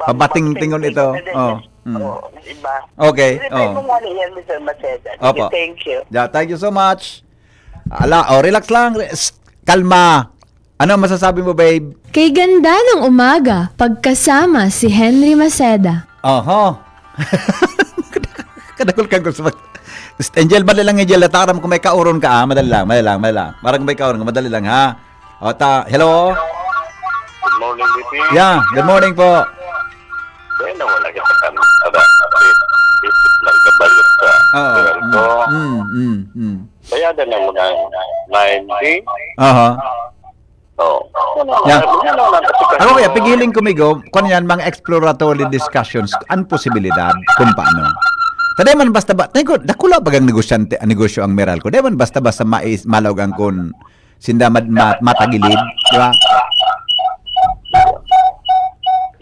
pabating-tingon ito diba? Okay. Thank you. Yeah, thank you so much. Relax lang. Kalma. Ano masasabi mo, babe? Kay ganda ng umaga, pagkasama si Henry Maceda. Kadakol kang gusto Angel, madali lang Angel. Lataram kung may kauron ka, madali lang. Parang may kauron ka, madali lang, ha? Hello? Good morning, BP. Yeah, good morning po. Kaya naman nagkakakan. Isip lang kabalot sa Meralco. Bayadan na mo ng 90. Yeah. Ako kaya, pigiling kumigo, kung yan, mga exploratory discussions, ang posibilidad kung paano. Taday man basta-basta, dakula bagang negosyo ang Meralco. Taday man basta-basta malawag ang kun sinda matagilid, di ba?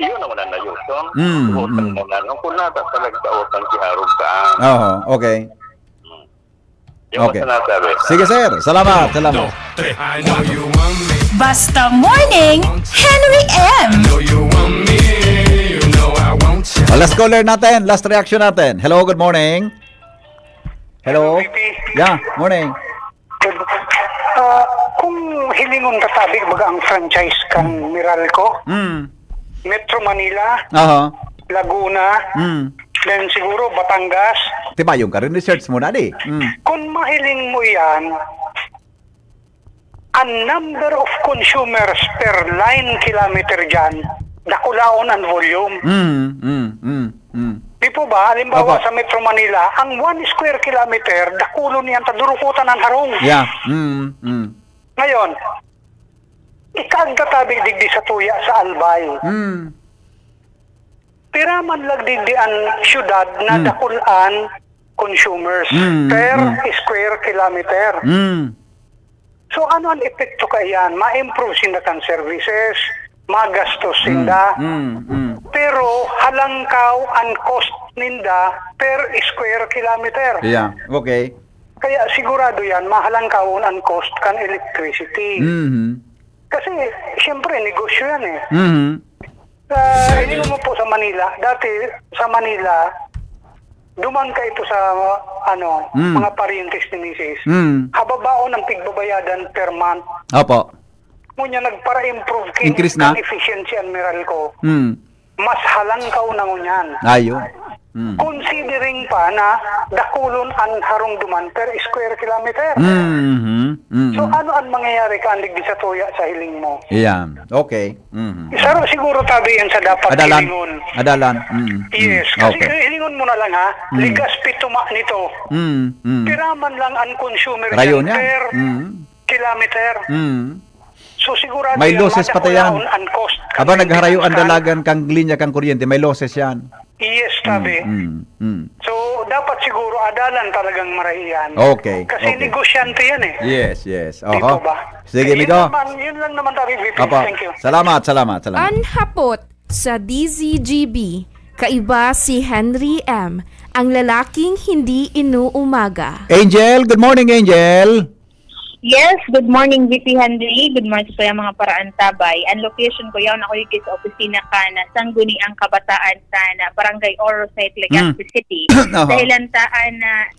Iyon naman ang nayuson. Utang mo na. Kung nata talaga sa utang si Harog ka. Oo, okay. Yung Okay. sinasabi. Sige sir, salamat. Basta Morning, Henry M. Last caller natin, last reaction natin. Hello, good morning. Hello. Yeah, morning. Kung hilingon katabi baga ang franchise kan Meralco, Metro Manila, Laguna, then siguro Batangas. Tibayong ka rin, research mo na di. Kung mahiling mo yan, ang number of consumers per line kilometer dyan, dakulaon ang volume. Di po ba? Halimbawa sa Metro Manila, ang 1 square kilometer, dakulo niyan, tadurukutan ng harong. Yeah. Ngayon, ikagdatabi digdi sa tuya sa Albay. Piraman lang digdi ang syudad na dakulan consumers per square kilometer. So ano ang epekto kayan? Ma-improve sinda kan services, magastos sinda. Pero halangkaw ang cost ninda per square kilometer. Yeah, okay. Kaya sigurado yan, mahalangkaw ang cost kan electricity. Kasi siyempre negosyo yan eh. Hindi mo po sa Manila. Dati sa Manila, duman ka ito sa mga parientes ni Mrs. Hababaon ang pigbabayadan per month. Opo. Ngunyan nagpara-improve Increase na? ang efficiency ang Meralco. Mas halangkaw na ngunyan. Ayun. Considering pa na dakulon ang harong duman per square kilometer. So ano ang mangyayari ka andig di sa tuya sa hiling mo? Yeah, okay. Siguro tabi yan sa dapat hilingon. Adalan. Yes, kasi Okay. hilingon mo na lang ha, ligas pituma nito. Piraman lang ang consumer Rayon dyan yan. per kilometer. So sigurado May losses pa yan. ang cost. Aba nagharayo ang dalagan kang linya kang kuryente, may losses yan. Yes, tabi. So dapat siguro adalan talagang marahiyan. Okay. Kasi negosyante yan eh. Yes. Di po ba? Sige, Migo. Yun lang naman tabi, VP. Apa. Thank you. Salamat. Anhapot sa DZGB, kaiba si Henry M., ang lalaking hindi inuumaga. Angel, good morning, Angel. Yes, good morning VP Henry. Good morning sa mga paraan tabay. Ang location ko yaw ako yung sa opisina ka na sangguni ang kabataan sa na Barangay Orosite, Legazpi City. Dahilan taan na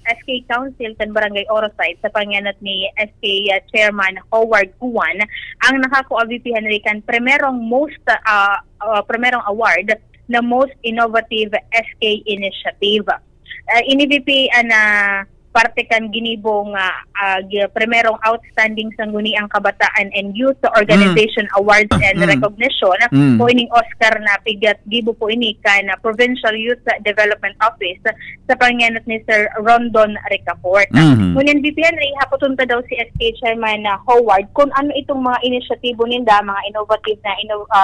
SK Council kan Barangay Orosite sa pangyanat ni SK Chairman Howard Juan ang nakakuha VP Henry kan primerong award na Most Innovative SK Initiative. Ini-VP na parte kan ginibong primerong outstanding sangguni ang kabataan and youth organization awards and recognition po ining Oscar na pigat gibo po ini kan Provincial Youth Development Office sa pangyanat ni Sir Rondon Ricafort. Ngunyan VPN hapotunta daw si SK Chairman Howard kung ano itong mga inisyatibo ninda, mga innovative na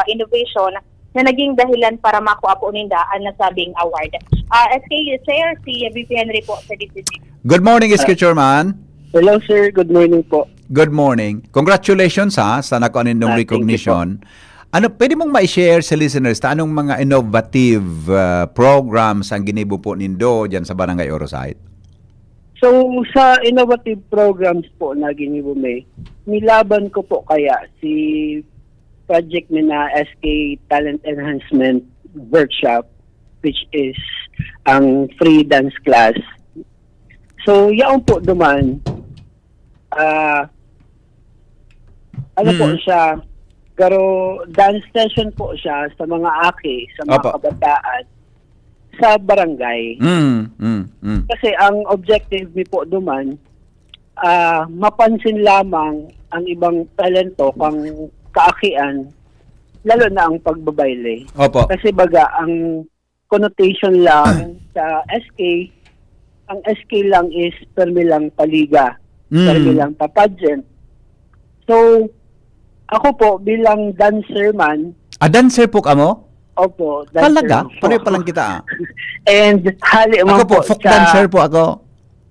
innovation na naging dahilan para makuha po ninda ang nasabing award. SK Chair, si VP Henry po sa DCG. Good morning, SK Chairman. Hello sir, good morning po. Good morning. Congratulations sa nakuha nindong recognition. Ano, pwede mong ma-share sa listeners anong mga innovative programs ang ginibo po nindo dyan sa Barangay Orosite? So sa innovative programs po na ginibo nilaban ko po kaya si project na SK Talent Enhancement Workshop, which is ang free dance class. So yaon po duman po siya, pero dance session po siya sa mga aki, sa mga kabataan sa barangay. Kasi ang objective ni po duman mapansin lamang ang ibang talento kang kaakian, lalo na ang pagbabayle. Kasi baga ang connotation lang sa SK, ang SK lang is permi lang paliga, permi lang papageant. So Ako po, bilang dancer man, Dancer po ka mo? opo, dancer Talaga? po. Pareho pa lang kita. And hali Ako man po, folk dancer po ako.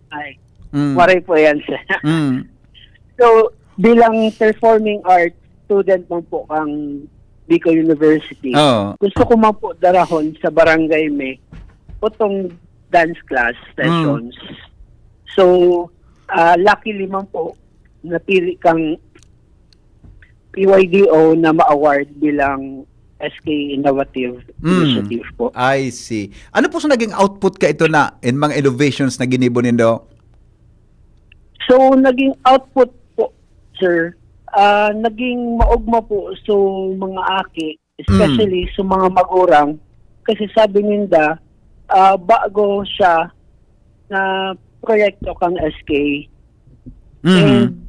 Ay, Mm. waray po yan, sir. Mm. So, bilang performing arts student man po kang Bicol University, Oo. gusto ko man po darahon sa barangay may potong dance class sessions. So, luckily man po, napili kang PYDO na ma-award bilang SK Innovative Initiative po. I see. Ano po sa naging output ka ito na in mga innovations na ginibo nindo? So, naging output po, sir, naging maugma po so mga aki, especially sa mga magurang, kasi sabi ninda, bago siya na proyekto kang SK. And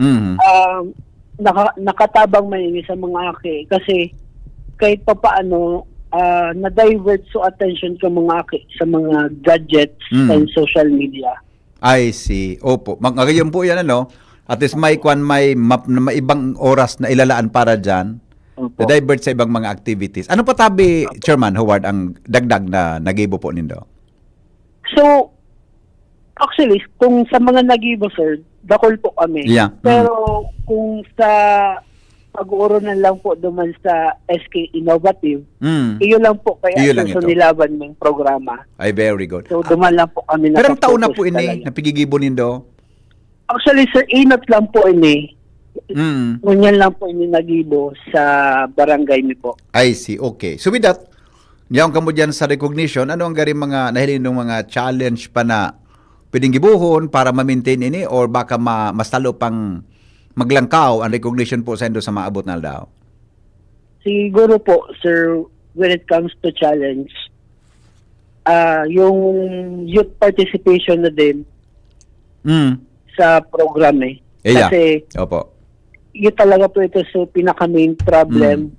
nakatabang man yun sa mga aki kasi kahit pa paano na-divert so attention ka mga aki sa mga gadgets and social media. I see. Opo. Ngayon po yan ano, at least may ibang oras na ilalaan para dyan. Opo. Na-divert sa ibang mga activities. Ano pa tabi, Chairman Howard, ang dagdag na nagibo po nindo? So, actually, kung sa mga nagibo, sir, dakol po kami. Yeah. Pero kung sa pag-uuranan lang po duman sa SK Innovative, iyo lang po kaya Iyo lang ito. nilaban ng programa. Ay, very good. So, duman lang po kami. Pero ang taon na nakafocus po ini, talaga. napigigibo nindo? Actually, sir, inot lang po ini. Ngunyan lang po ini nagibo sa barangay mi po. I see. Okay. So with that, diyan ka mo dyan sa recognition, ano ang garing mga nahilin ng mga challenge pa na pwedeng gibuhon para ma-maintain ini or baka mas talo pang maglangkaw ang recognition po sa indo sa maabot na daw? Siguro po, sir, when it comes to challenge, yung youth participation na din sa program Yeah. Kasi Opo. yun talaga po ito so pinaka main problem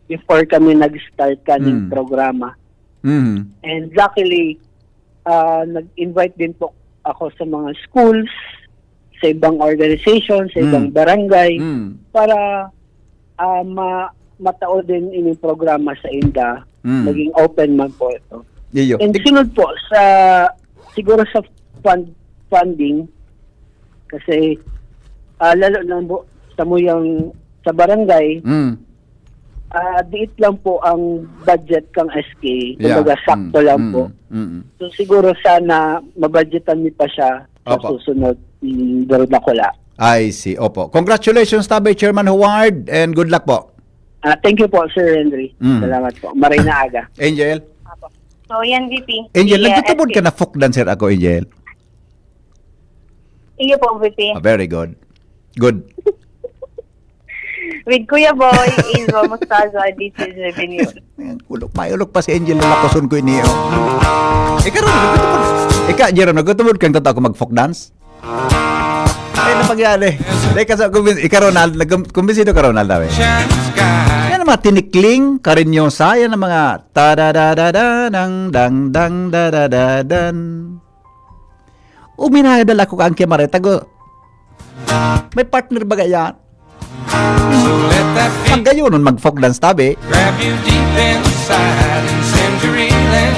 before kami nag-start kaning programa. And luckily, nag-invite din po ako sa mga schools, sa ibang organization, sa ibang barangay, para matao din inyong programa sa INDA. Naging open man po ito. Iyo. And sunod po, siguro sa funding, kasi lalo na po sa muyang sa barangay, diit lang po ang budget kang SK. Kumbaga, sakto lang po. So siguro sana mabudgetan niyo pa siya sa susunod na kula. I see. Opo. Congratulations, Tabay Chairman Howard, and good luck po. Thank you po, Sir Henry. Salamat po. Maray na aga. Angel? So, yan, VP. Angel, nagtutubod ka na folk dancer ako, Angel. Iyo po, VP. Very good. Good. With Kuya Boy, Izzo, Mustaza, this is Revenue. Ulok pa si Angel na lakoson ko iniyo. Jerome, nagtutubod kang totoo ako mag-folk dance? Ay, napagyari. Ikaw, Ronald, kumbinsido ka, Ronald, daw eh. Yan ang mga tinikling, karinyosa, yan ang mga ta-da-da-da-da-dang-dang-dang-da-da-da-dan. Uminahadal ako ka ang kimareta ko. May partner ba yan? Ang gayo nun mag-folk dance tabi. Grab you deep inside and send you reeling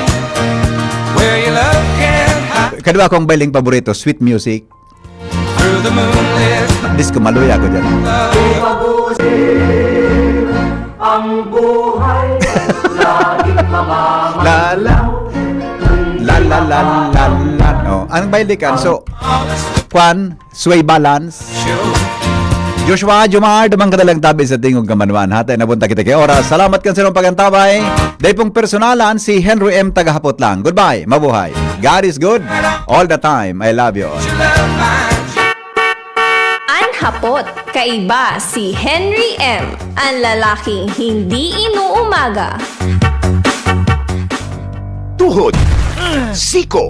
where your love can hide Kadua akong bailing paborito, sweet music. through the moonlit Disco maluya ko dyan. ang buhay laging La la la la la la la. Oh, ang bailikan so kwan sway balance. Joshua Jumar dumang kadalang tabi sa tingog kamanwan hatay nabunta kita kay oras. Salamat kan sa inyong pagantabay. Dahil pong personalan si Henry M. Tagahapot lang. Goodbye, mabuhay. God is good all the time. I love you all. Anhapot, kaiba si Henry M. Ang lalaking hindi inuumaga. Tuhod, siko,